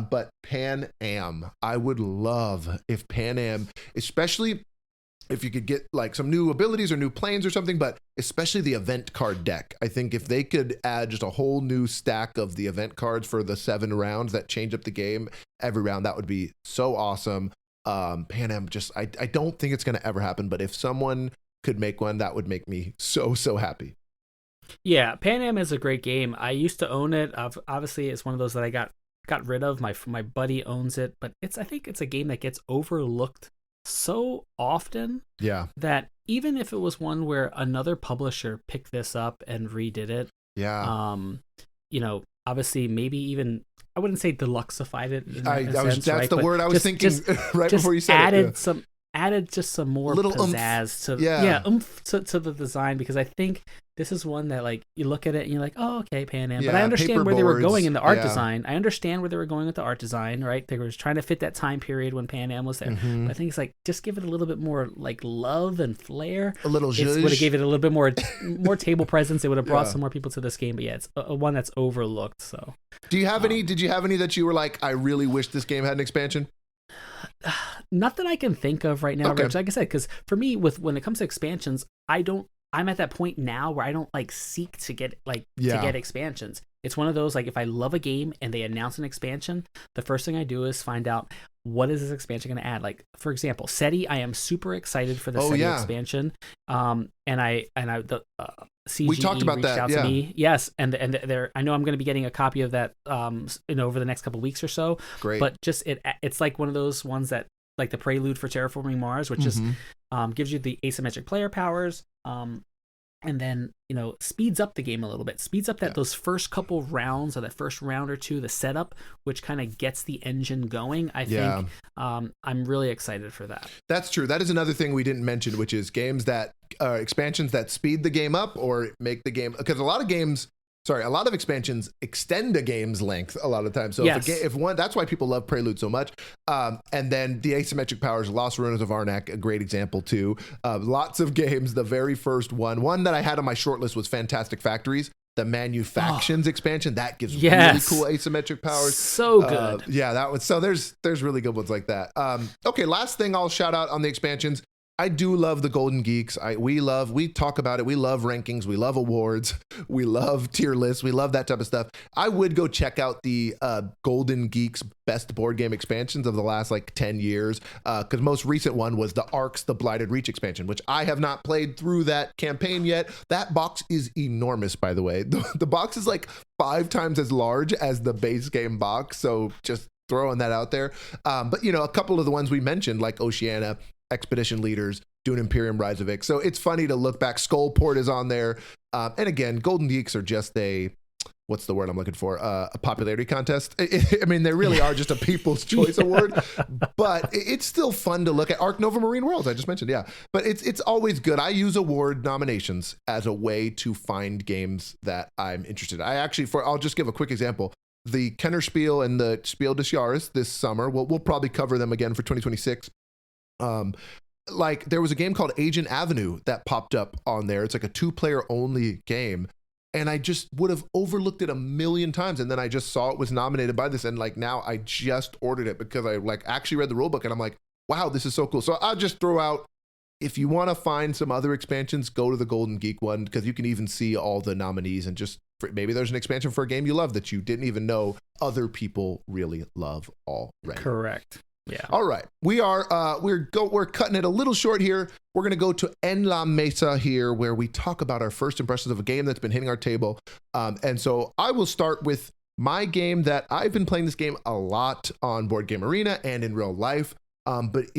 A: But Pan Am, I would love if Pan Am, especially if you could get like some new abilities or new planes or something, but especially the event card deck. I think if they could add just a whole new stack of the event cards for the 7 rounds that change up the game every round, that would be so awesome. Pan Am, just I don't think it's going to ever happen, but if someone could make one, that would make me so happy.
B: Yeah, Pan Am is a great game. I used to own it. Obviously, it's one of those that I got rid of. My buddy owns it, but I think it's a game that gets overlooked so often.
A: Yeah.
B: That even if it was one where another publisher picked this up and redid it.
A: Yeah.
B: Obviously, maybe even I wouldldn't say deluxeified it.
A: That's the word I was thinking right before you said it.
B: Added just some more
A: little
B: pizzazz to the design, because I think this is one that like you look at it and you're like, oh, okay, Pan Am. But I understand where they were going in the art design. I understand where they were going with the art design, right? They were trying to fit that time period when Pan Am was there.
A: Mm-hmm.
B: But I think it's like just give it a little bit more like love and flair.
A: A little zhuzh.
B: It would have gave it a little bit more table presence. It would have brought some more people to this game. But yeah, it's a one that's overlooked. So,
A: do you have any? Did you have any that you were like, I really wish this game had an expansion?
B: Not that I can think of right now,
A: okay.
B: Rich. Like I said, because for me, when it comes to expansions, I'm at that point now where I don't like seek to get to get expansions. It's one of those, like, if I love a game and they announce an expansion, the first thing I do is find out what is this expansion going to add. Like, for example, SETI, I am super excited for the SETI expansion. The CGE
A: we talked about
B: reached
A: that,
B: out to me. Yes, and they're, I know I'm going to be getting a copy of that over the next couple of weeks or so.
A: Great.
B: But just it's like one of those ones that, like the prelude for Terraforming Mars, which is gives you the asymmetric player powers, and then speeds up the game a little bit, speeds up those first couple rounds or that first round or two, the setup, which kind of gets the engine going. I think I'm really excited for that.
A: That's true. That is another thing we didn't mention, which is games that expansions that speed the game up or make the game, because a lot of expansions extend a game's length a lot of times. So if one, that's why people love Prelude so much. And then the asymmetric powers, Lost Ruins of Arnak, a great example too. Lots of games. The very first one that I had on my short list was Fantastic Factories. The Manufactions expansion that gives really cool asymmetric powers.
B: So good.
A: That was so. There's really good ones like that. Okay, last thing I'll shout out on the expansions. I do love the Golden Geeks. We talk about it. We love rankings. We love awards. We love tier lists. We love that type of stuff. I would go check out the Golden Geeks best board game expansions of the last 10 years. Because most recent one was the Arcs, the Blighted Reach expansion, which I have not played through that campaign yet. That box is enormous, by the way. The box is 5 times as large as the base game box. So just throwing that out there. But a couple of the ones we mentioned, like Oceania, Expedition Leaders, Dune Imperium, Rise of Ix. So it's funny to look back. Skullport is on there. And again, Golden Geeks are just what's the word I'm looking for? A popularity contest. I mean, they really are just a People's Choice Award, but it's still fun to look at. Arc Nova Marine Worlds, I just mentioned, but it's always good. I use award nominations as a way to find games that I'm interested in. I'll just give a quick example. The Kennerspiel and the Spiel des Jahres this summer, we'll probably cover them again for 2026. There was a game called Agent Avenue that popped up on there. It's like a 2-player only game. And I just would have overlooked it a million times. And then I just saw it was nominated by this. And now I just ordered it because I actually read the rule book and I'm like, wow, this is so cool. So I'll just throw out, if you want to find some other expansions, go to the Golden Geek one, because you can even see all the nominees and just maybe there's an expansion for a game you love that you didn't even know other people really love already.
B: Correct. Yeah.
A: All right. We're cutting it a little short here. We're going to go to En La Mesa here, where we talk about our first impressions of a game that's been hitting our table. And so I will start with my game that I've been playing this game a lot on Board Game Arena and in real life. But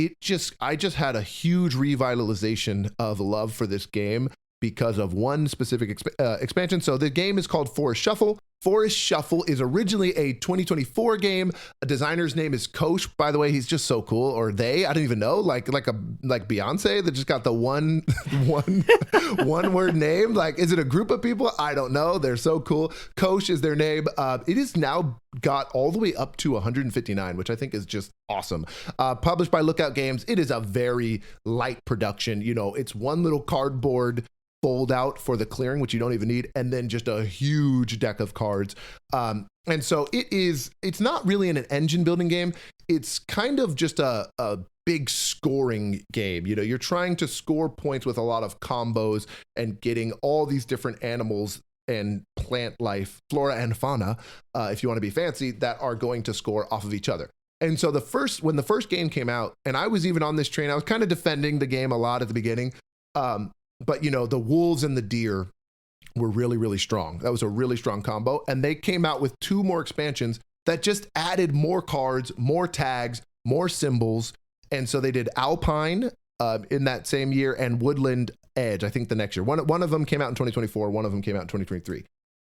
A: I just had a huge revitalization of love for this game because of one specific expansion. So the game is called Forest Shuffle. Forest Shuffle is originally a 2024 game. A designer's name is Kosh. By the way, he's just so cool. Or they, I don't even know, like Beyonce that just got the one word name. Is it a group of people? I don't know. They're so cool. Kosh is their name. It is now got all the way up to 159, which I think is just awesome. Published by Lookout Games. It is a very light production. It's one little cardboard fold out for the clearing, which you don't even need, and then just a huge deck of cards. And And so it's not really an engine building game. It's kind of just a big scoring game. You know, you're trying to score points with a lot of combos and getting all these different animals and plant life, flora and fauna, if you want to be fancy, that are going to score off of each other. And so when the first game came out, and I was even on this train, I was kind of defending the game a lot at the beginning. But you know, the wolves and the deer were really, really strong. That was a really strong combo. And they came out with 2 more expansions that just added more cards, more tags, more symbols. And so they did Alpine in that same year and Woodland Edge, I think the next year. One of them came out in 2024, one of them came out in 2023.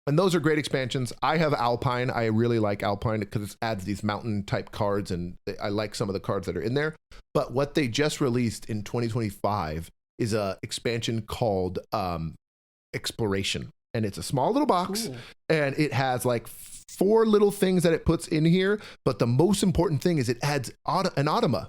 A: And those are great expansions. I have Alpine. I really like Alpine because it adds these mountain type cards, and I like some of the cards that are in there. But what they just released in 2025 is a expansion called Exploration. And it's a small little box. Cool. And it has like 4 little things that it puts in here. But the most important thing is it adds an automa.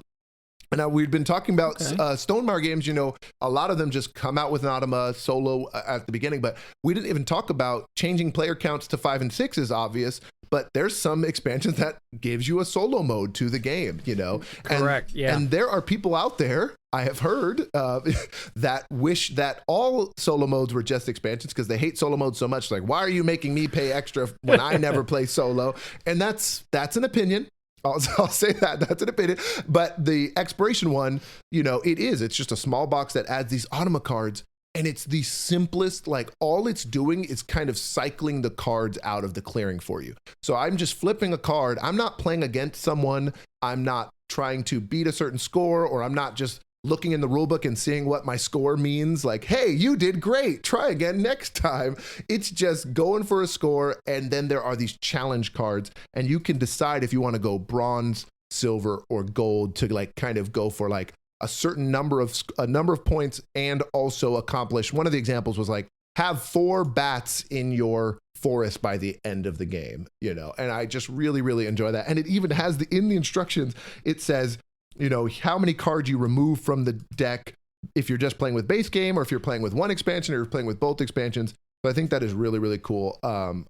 A: And now we've been talking about Stonemaier games, you know, a lot of them just come out with an automa solo at the beginning, but we didn't even talk about changing player counts to 5 and 6 is obvious, but there's some expansions that gives you a solo mode to the game, you know.
B: Correct, yeah.
A: And there are people out there, I have heard, that wish that all solo modes were just expansions because they hate solo mode so much. Like, why are you making me pay extra when I never play solo? And that's an opinion. I'll say that's an opinion, but the Exploration one, you know, it's just a small box that adds these automa cards, and it's the simplest, like all it's doing is kind of cycling the cards out of the clearing for you. So I'm just flipping a card. I'm not playing against someone. I'm not trying to beat a certain score, or I'm not just looking in the rule book and seeing what my score means. Like, hey, you did great. Try again next time. It's just going for a score. And then there are these challenge cards, and you can decide if you want to go bronze, silver, or gold to like kind of go for like a certain number of points and also accomplish. One of the examples was like, have 4 bats in your forest by the end of the game, you know, and I just really, really enjoy that. And it even has in the instructions, it says, you know, how many cards you remove from the deck if you're just playing with base game, or if you're playing with one expansion, or you're playing with both expansions. So I think that is really, really cool.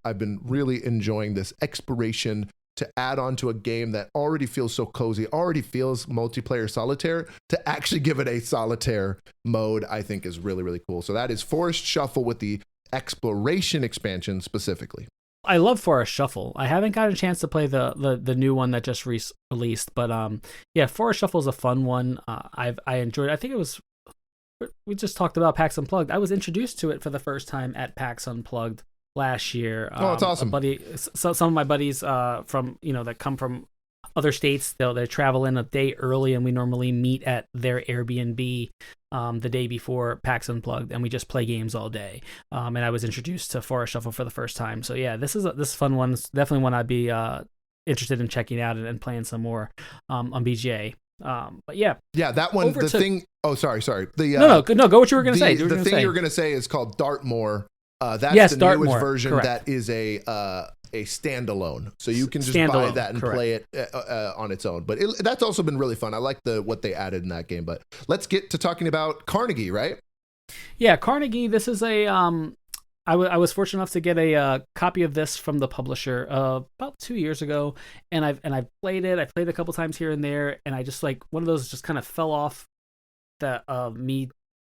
A: I've been really enjoying this Exploration to add on to a game that already feels so cozy, already feels multiplayer solitaire. To actually give it a solitaire mode, I think is really, really cool. So that is Forest Shuffle with the Exploration expansion specifically.
B: I love Forest Shuffle. I haven't gotten a chance to play the new one that just released, but yeah, Forest Shuffle is a fun one. I enjoyed it. I think it was, we just talked about PAX Unplugged. I was introduced to it for the first time at PAX Unplugged last year.
A: Oh, it's awesome.
B: Some of my buddies from, you know, that come from other states, they travel in a day early, and we normally meet at their Airbnb the day before PAX Unplugged, and we just play games all day. And I was introduced to Forest Shuffle for the first time. So yeah, this is a fun one. It's definitely one I'd be interested in checking out and playing some more on BGA. But yeah, that one. Oh, sorry. No, go. What you were going to say.
A: The thing you were going to say is called Dartmore. That's the newest version. Correct. That is a standalone, so you can just buy that and play it on its own. But that's also been really fun. I like what they added in that game. But let's get to talking about Carnegie, right?
B: Yeah, Carnegie. This is a I was fortunate enough to get a copy of this from the publisher about 2 years ago, and I've played it. I played it a couple times here and there, and I just like one of those just kind of fell off the me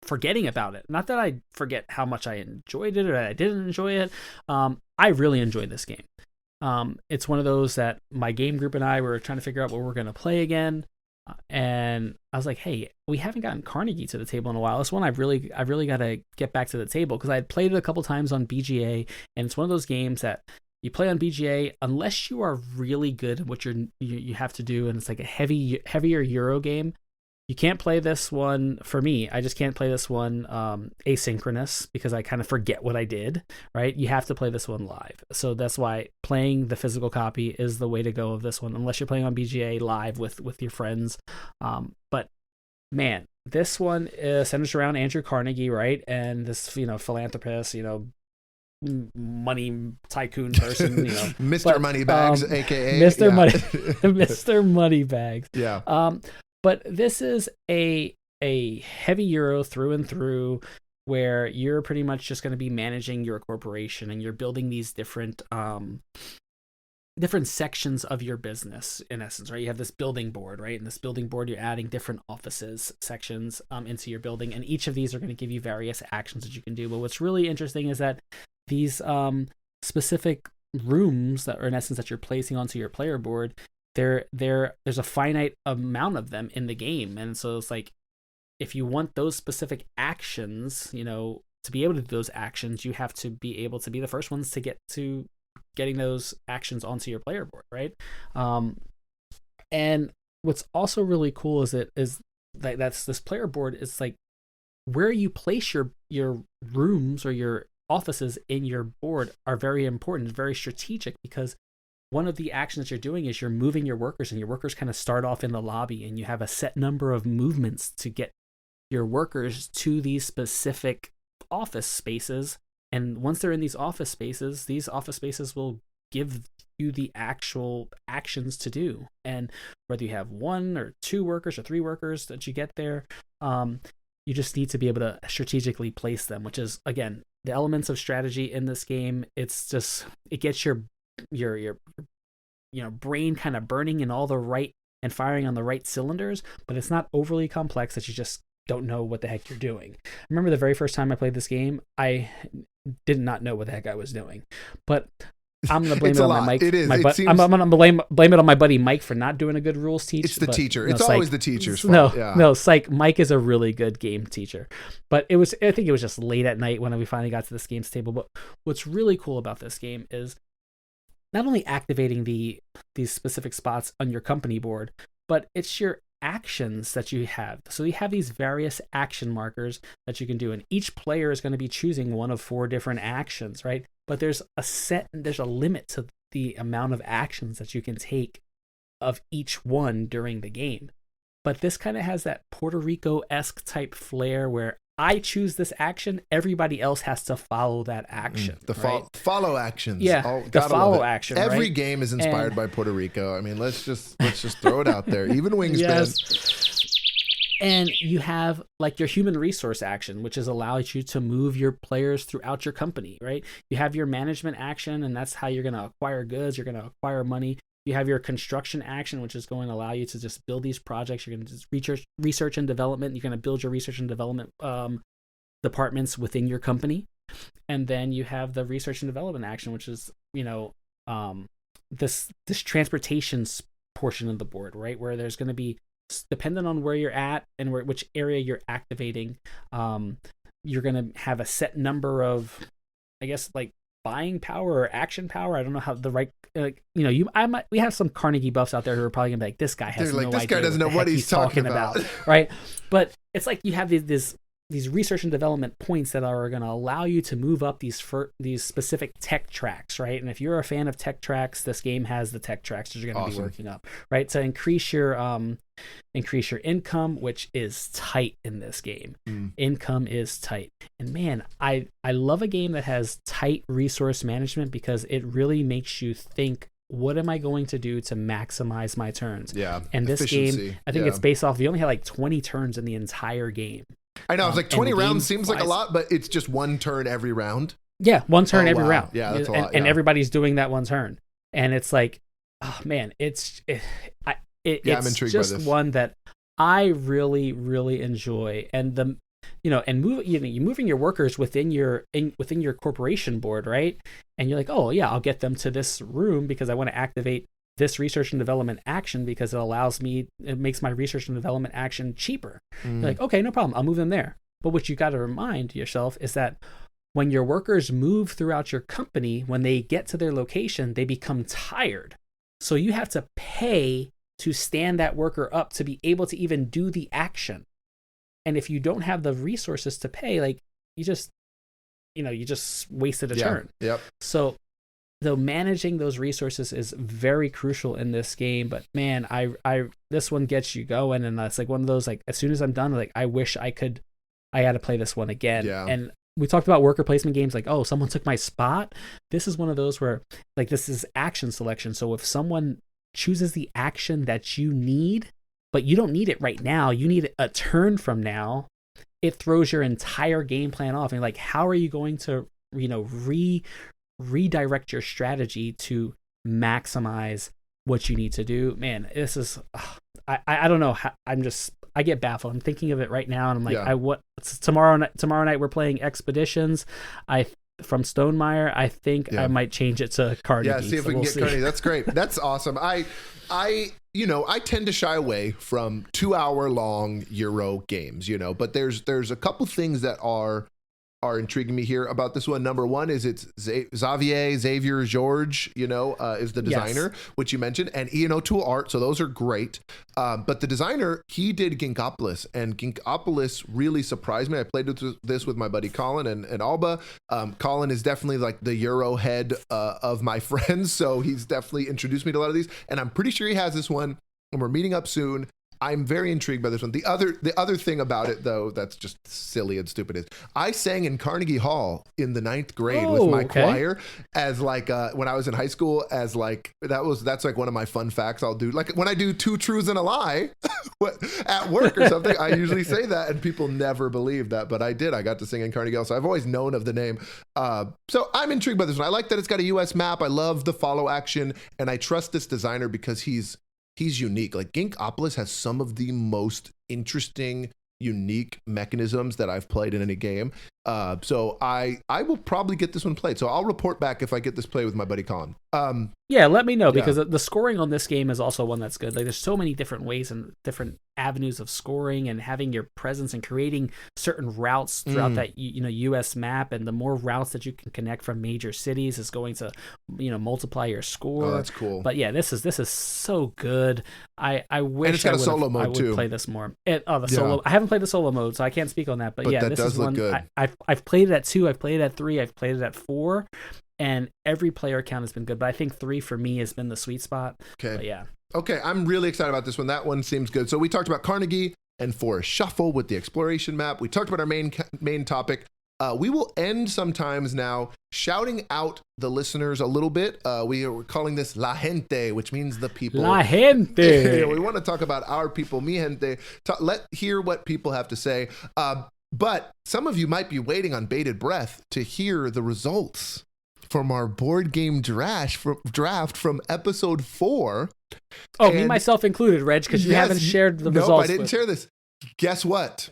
B: forgetting about it. Not that I forget how much I enjoyed it or I didn't enjoy it. I really enjoyed this game. It's one of those that my game group and I were trying to figure out what we're going to play again. And I was like, hey, we haven't gotten Carnegie to the table in a while. It's one I've really got to get back to the table, because I had played it a couple times on BGA, and it's one of those games that you play on BGA unless you are really good at what you have to do, and it's like a heavier Euro game. You can't play this one, for me, I just can't play this one asynchronous, because I kind of forget what I did, right? You have to play this one live. So that's why playing the physical copy is the way to go of this one, unless you're playing on BGA live with your friends. But man, this one centers around Andrew Carnegie, right? And this, philanthropist, money tycoon person,
A: Mr. Moneybags, aka
B: Mr. Moneybags.
A: Yeah.
B: But this is a heavy Euro through and through, where you're pretty much just going to be managing your corporation, and you're building these different different sections of your business, in essence, right? You have this building board, right? And this building board, you're adding different offices sections into your building, and each of these are going to give you various actions that you can do. But what's really interesting is that these specific rooms that are, in essence, that you're placing onto your player board, there's a finite amount of them in the game, and so it's like, if you want those specific actions, to be able to do those actions, you have to be able to be the first ones to get to getting those actions onto your player board, right? And what's also really cool is that's this player board is like where you place your rooms or your offices in your board are very important. It's very strategic, because one of the actions that you're doing is you're moving your workers, and your workers kind of start off in the lobby, and you have a set number of movements to get your workers to these specific office spaces. And once they're in these office spaces will give you the actual actions to do. And whether you have 1 or 2 workers or 3 workers that you get there, you just need to be able to strategically place them, which is, again, the elements of strategy in this game. It's just, it gets your brain kind of burning in all the right and firing on the right cylinders, but it's not overly complex that you just don't know what the heck you're doing. I remember the very first time I played this game, I did not know what the heck I was doing, but I'm gonna blame it on my Mike.
A: It is.
B: I'm gonna blame it on my buddy Mike for not doing a good rules teach.
A: It's the teacher. It's always the teacher's fault.
B: Mike is a really good game teacher, but I think it was just late at night when we finally got to this game's table. But what's really cool about this game is not only activating these specific spots on your company board, but it's your actions that you have. So you have these various action markers that you can do, and each player is going to be choosing one of 4 different actions, right? But there's a limit to the amount of actions that you can take of each one during the game. But this kind of has that Puerto Rico-esque type flair where I choose this action, everybody else has to follow that action.
A: Follow actions.
B: Yeah, the follow action.
A: Every game is inspired by Puerto Rico. I mean, let's just throw it out there. Even Wingspan.
B: Yes. And you have like your human resource action, which allows you to move your players throughout your company, right? You have your management action, and that's how you're going to acquire goods. You're going to acquire money. You have your construction action, which is going to allow you to just build these projects. You're going to just research and development. You're going to build your research and development departments within your company. And then you have the research and development action, which is, this transportation portion of the board, right? Where there's going to be, depending on where you're at and which area you're activating, you're going to have a set number of, I guess, like buying power or action power. I don't know how the right, we have some Carnegie buffs out there who are probably gonna be like, this guy has no idea. This guy doesn't know what he's talking about. Right? But it's like you have these research and development points that are going to allow you to move up these specific tech tracks, right? And if you're a fan of tech tracks, this game has the tech tracks that you're going to be working up, right? To increase your income, which is tight in this game. Income is tight. And man, I love a game that has tight resource management, because it really makes you think, what am I going to do to maximize my turns? Yeah. And this game, I think it's based off, you only had like 20 turns in the entire game.
A: I know, it's like 20 rounds seems like a lot, but it's just 1 turn every round.
B: Yeah, 1 turn every round.
A: Yeah, that's a lot.
B: And everybody's doing that 1 turn. And it's like, oh man, it's
A: I'm intrigued
B: just
A: by this.
B: One that I really, really enjoy. And you're moving your workers within your corporation board, right? And you're like, oh yeah, I'll get them to this room because I want to activate this research and development action because it makes my research and development action cheaper. You're like, okay, no problem, I'll move them there. But what you got to remind yourself is that when your workers move throughout your company, when they get to their location, they become tired. So you have to pay to stand that worker up to be able to even do the action. And if you don't have the resources to pay, like you just wasted a turn.
A: Yep.
B: So managing those resources is very crucial in this game. But man, I this one gets you going, and it's like one of those, like, as soon as I'm done, like I wish I had to play this one again.
A: Yeah.
B: And we talked about worker placement games, like, oh, someone took my spot. This is one of those where, like, this is action selection. So if someone chooses the action that you need, but you don't need it right now, you need it a turn from now, it throws your entire game plan off. And like, how are you going to, redirect your strategy to maximize what you need to do. Man, this is I don't know how, I get baffled. I'm thinking of it right now, and I'm like, tomorrow night we're playing Expeditions. From Stonemeyer, I think I might change it to Carnegie.
A: Yeah, see if we can get Carnegie. That's great. That's awesome. I tend to shy away from 2-hour long Euro games, but there's a couple things that are intriguing me here about this one. Number one is it's Xavier George, is the designer, which you mentioned, and Ian O'Toole art. So those are great. But the designer, he did Ginkopolis, and Ginkopolis really surprised me. I played this with my buddy Colin and Alba. Colin is definitely like the Euro head of my friends. So he's definitely introduced me to a lot of these, and I'm pretty sure he has this one, and we're meeting up soon. I'm very intrigued by this one. The other thing about it, though, that's just silly and stupid, is I sang in Carnegie Hall in the 9th grade with my choir as like when I was in high school, as like that's like one of my fun facts I'll do. Like when I do 2 truths and a lie at work or something, I usually say that, and people never believe that, but I did. I got to sing in Carnegie Hall, so I've always known of the name. So I'm intrigued by this one. I like that it's got a US map. I love the follow action, and I trust this designer because he's unique. Like Ginkopolis has some of the most interesting, unique mechanisms that I've played in any game. So I will probably get this one played. So I'll report back if I get this play with my buddy Colin.
B: Yeah, let me know, because the scoring on this game is also one that's good. Like there's so many different ways and different avenues of scoring and having your presence and creating certain routes throughout that US map, and the more routes that you can connect from major cities is going to multiply your score.
A: Oh, that's cool.
B: But yeah, this is so good. I wish
A: and it's got a solo mode
B: I would
A: too.
B: play this more. Solo. I haven't played the solo mode, so I can't speak on that. But yeah,
A: that
B: this
A: does
B: is
A: look
B: one
A: good.
B: I've played it at 2, I've played it at 3, I've played it at 4, and every player count has been good. But I think 3 for me has been the sweet spot.
A: Okay.
B: But yeah.
A: Okay, I'm really excited about this one. That one seems good. So we talked about Carnegie and Forest Shuffle with the exploration map. We talked about our main topic. We will end sometimes now shouting out the listeners a little bit. We're calling this La Gente, which means the people.
B: La Gente.
A: We want to talk about our people, mi gente. Hear what people have to say. But some of you might be waiting on bated breath to hear the results from our board game draft from episode 4.
B: Oh, me, myself included, Reg, because you haven't shared the results.
A: No, I didn't share this. Guess what?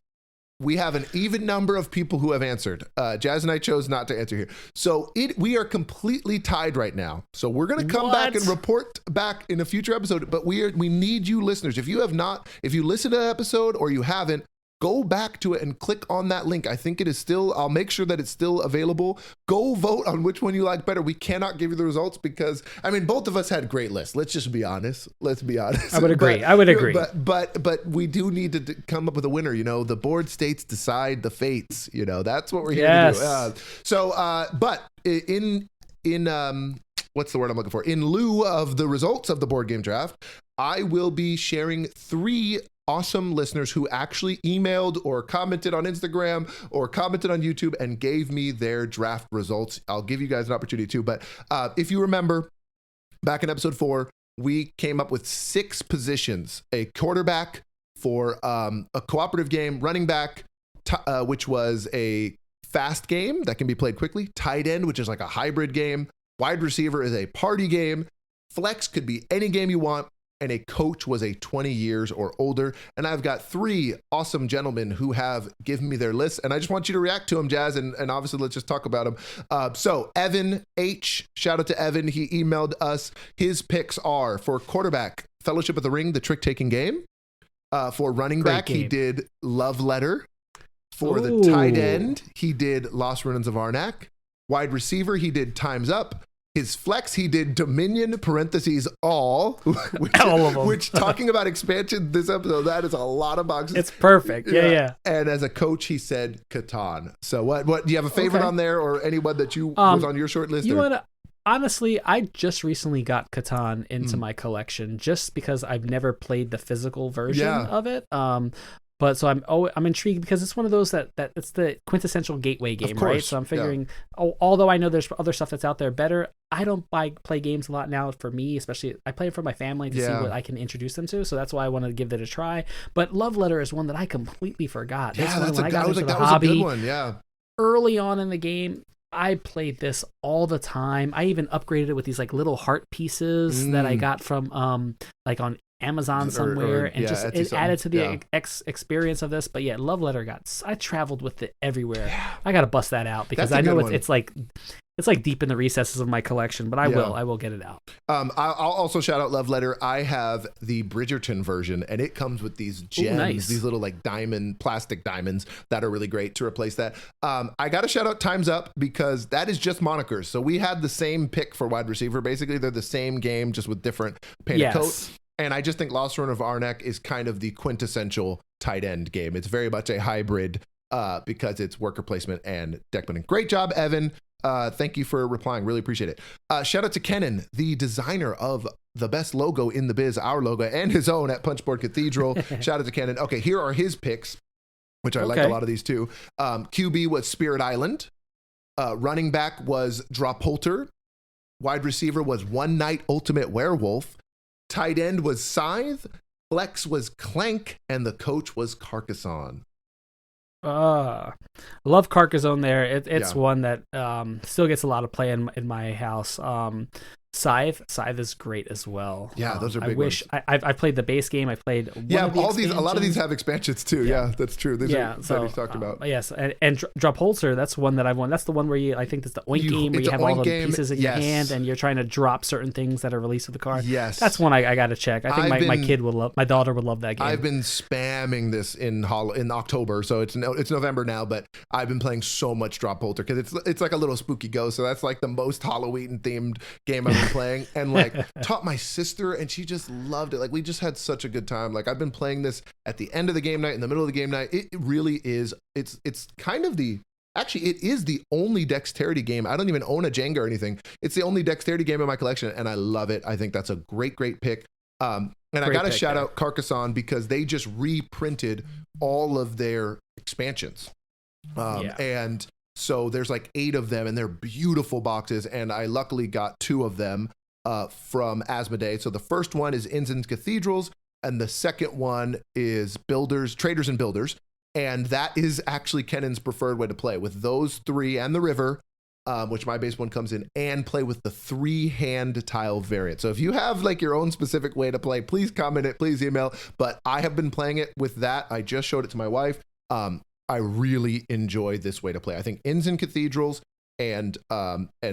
A: We have an even number of people who have answered. Jazz and I chose not to answer here. So we are completely tied right now. So we're going to come back and report back in a future episode. But we need you listeners. If you listen to the episode or you haven't, go back to it and click on that link. I think it is still, I'll make sure that it's still available. Go vote on which one you like better. We cannot give you the results because, both of us had great lists. Let's just be honest. Let's be honest.
B: I would agree.
A: But we do need to come up with a winner. The board states decide the fates. That's what we're here to do. But in what's the word I'm looking for? In lieu of the results of the board game draft, I will be sharing 3 awesome listeners who actually emailed or commented on Instagram or commented on YouTube and gave me their draft results. I'll give you guys an opportunity too. But if you remember, back in episode 4, we came up with 6 positions: a quarterback for a cooperative game, running back, which was a fast game that can be played quickly, tight end, which is like a hybrid game, wide receiver is a party game, flex could be any game you want, and a coach was a 20 years or older. And I've got 3 awesome gentlemen who have given me their lists, and I just want you to react to them, Jazz, and obviously let's just talk about them. So Evan H, shout out to Evan. He emailed us. His picks are for quarterback, Fellowship of the Ring, the trick-taking game. For running back, he did Love Letter. For the tight end, he did Lost Ruins of Arnak. Wide receiver, he did Time's Up. His flex, he did Dominion, parentheses, all of them. Which, talking about expansion this episode, that is a lot of boxes.
B: It's perfect. Yeah.
A: And as a coach, he said Catan. So what do you have a favorite on there, or anyone that was on your short list?
B: Honestly, I just recently got Catan into my collection just because I've never played the physical version of it. But so I'm intrigued because it's one of those that it's the quintessential gateway game, right? So I'm figuring, although I know there's other stuff that's out there better, I don't play games a lot now for me, especially I play it for my family to see what I can introduce them to. So that's why I want to give it a try. But Love Letter is one that I completely forgot.
A: Yeah, that was a good one. Yeah.
B: Early on in the game, I played this all the time. I even upgraded it with these like little heart pieces that I got from like on Amazon somewhere, and just it added to the experience of this. But yeah, Love Letter I traveled with it everywhere. Yeah. I got to bust that out because I know it's like deep in the recesses of my collection, but I will get it out.
A: I'll also shout out Love Letter. I have the Bridgerton version, and it comes with these gems, these little like plastic diamonds that are really great to replace that. I got to shout out Time's Up because that is just monikers. So we had the same pick for wide receiver. Basically, they're the same game, just with different painted coats. And I just think Lost Run of Arnak is kind of the quintessential tight end game. It's very much a hybrid because it's worker placement and deck building. Great job, Evan. Thank you for replying. Really appreciate it. Shout out to Kenan, the designer of the best logo in the biz, our logo, and his own at Punchboard Cathedral. Shout out to Kenan. Okay, here are his picks, which I like a lot of these too. QB was Spirit Island. Running back was Dropolter. Wide receiver was One Night Ultimate Werewolf. Tight end was Scythe, flex was Clank, and the coach was Carcassonne.
B: Love Carcassonne there. It's one that still gets a lot of play in my house. Scythe is great as well.
A: Yeah, those are big ones.
B: I played the base game. I played
A: a lot of these have expansions too. Yeah, that's true. These are that he's talked about.
B: Yes, and Dropolter, that's one that I've won. That's the one where I think that's the oink game where you have all the pieces in your hand and you're trying to drop certain things that are released with the card.
A: Yes,
B: that's one I got to check. I think my daughter would love that game.
A: I've been spamming this in October, so it's November now, but I've been playing so much Dropolter because it's like a little spooky ghost. So that's like the most Halloween themed game I've been playing, and like taught my sister, and she just loved it. Like we just had such a good time. Like I've been playing this at the end of the game night, in the middle of the game night. It really is. It's kind of actually it is the only dexterity game. I don't even own a Jenga or anything. It's the only dexterity game in my collection, and I love it. I think that's a great pick. And I got to shout out Carcassonne because they just reprinted all of their expansions. And so there's like 8 of them, and they're beautiful boxes. And I luckily got 2 of them from Asmodee. So the first one is Inns and Cathedrals, and the second one is Traders and Builders. And that is actually Kenan's preferred way to play, with those 3 and the river, which my base one comes in, and play with the 3-hand tile variant. So if you have like your own specific way to play, please comment it, please email. But I have been playing it with that. I just showed it to my wife. I really enjoy this way to play. I think Inns and Cathedrals and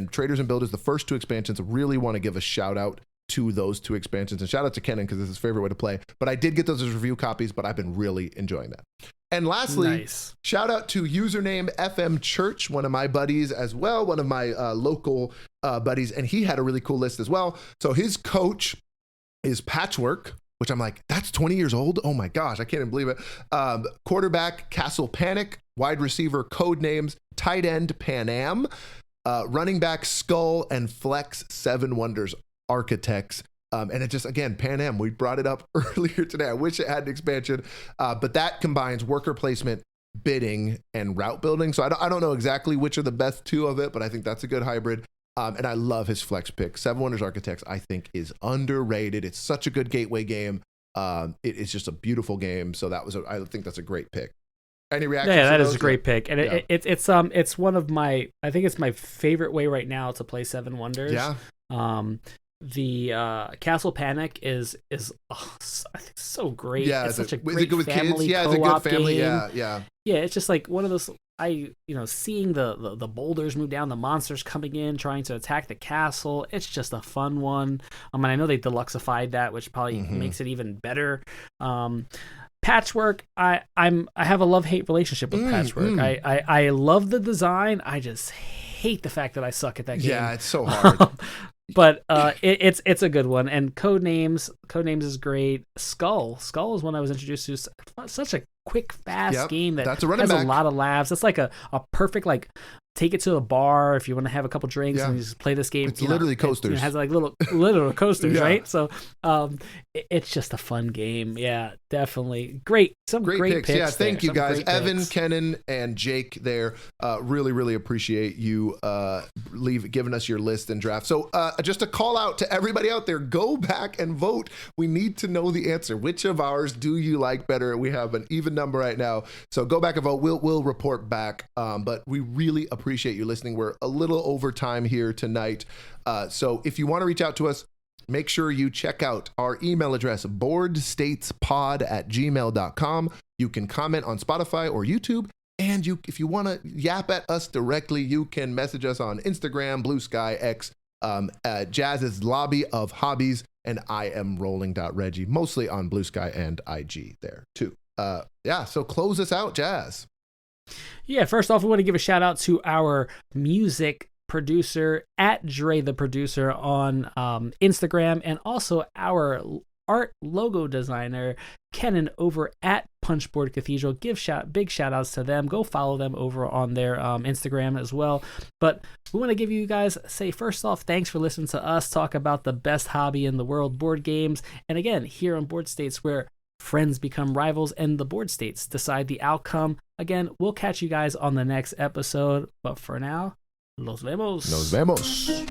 A: Traders and Builders, the first 2 expansions, really want to give a shout out to those 2 expansions, and shout out to Kenan because it's his favorite way to play. But I did get those as review copies, but I've been really enjoying that. And lastly, shout out to username FM Church, one of my buddies as well, one of my local buddies, and he had a really cool list as well. So his coach is Patchwork, which I'm like, that's 20 years old? Oh my gosh, I can't even believe it. Quarterback, Castle Panic. Wide receiver, Codenames. Tight end, Pan Am. Running back, Skull. And flex, 7 Wonders Architects. And it just, again, Pan Am, we brought it up earlier today. I wish it had an expansion, but that combines worker placement, bidding, and route building. So I don't know exactly which are the best 2 of it, but I think that's a good hybrid. And I love his flex pick. 7 Wonders Architects, I think, is underrated. It's such a good gateway game. It is just a beautiful game. So I think that's a great pick. Any reactions?
B: Yeah, that is a great pick, and it's one of my, I think it's my favorite way right now to play 7 Wonders.
A: Yeah.
B: The Castle Panic is I think so great.
A: Yeah,
B: it's such a great
A: with
B: family
A: kids? Yeah,
B: co-op
A: it's a good family.
B: game.
A: Yeah.
B: It's just like one of those. Seeing the boulders move down, the monsters coming in, trying to attack the castle. It's just a fun one. I know they deluxeified that, which probably makes it even better. Patchwork, I have a love-hate relationship with Patchwork. I love the design. I just hate the fact that I suck at that game.
A: Yeah, it's so hard.
B: But it's a good one. And Codenames is great. Skull is one I was introduced to. Such a quick, fast game that has a lot of laughs. It's like a perfect, like, take it to a bar if you want to have a couple drinks and you just play this game.
A: It's literally coasters.
B: It has like little coasters, right? So it's just a fun game. Yeah, definitely. Great picks.
A: Yeah, thank you guys. Evan,
B: picks.
A: Kenan, and Jake there. Really, really appreciate you giving us your list and draft. So just a call out to everybody out there, go back and vote. We need to know the answer. Which of ours do you like better? We have an even number right now. So go back and vote. We'll report back. But we really appreciate appreciate you listening. We're a little over time here tonight. So if you want to reach out to us, make sure you check out our email address, boardstatespod@gmail.com. You can comment on Spotify or YouTube. And if you want to yap at us directly, you can message us on Instagram, Blue Sky, X, Jazz's Lobby of Hobbies, and I am rolling.reggie, mostly on Blue Sky and IG there too. So close us out, Jazz.
B: Yeah, first off, we want to give a shout out to our music producer at Dre the Producer on Instagram, and also our art logo designer Kenan over at Punchboard Cathedral. Big shout outs to them. Go follow them over on their Instagram as well. But we want to give you guys, first off, thanks for listening to us talk about the best hobby in the world, board games. And again, here on Board States, where friends become rivals and the board states decide the outcome. Again, we'll catch you guys on the next episode. But for now, Nos vemos.
A: Nos vemos.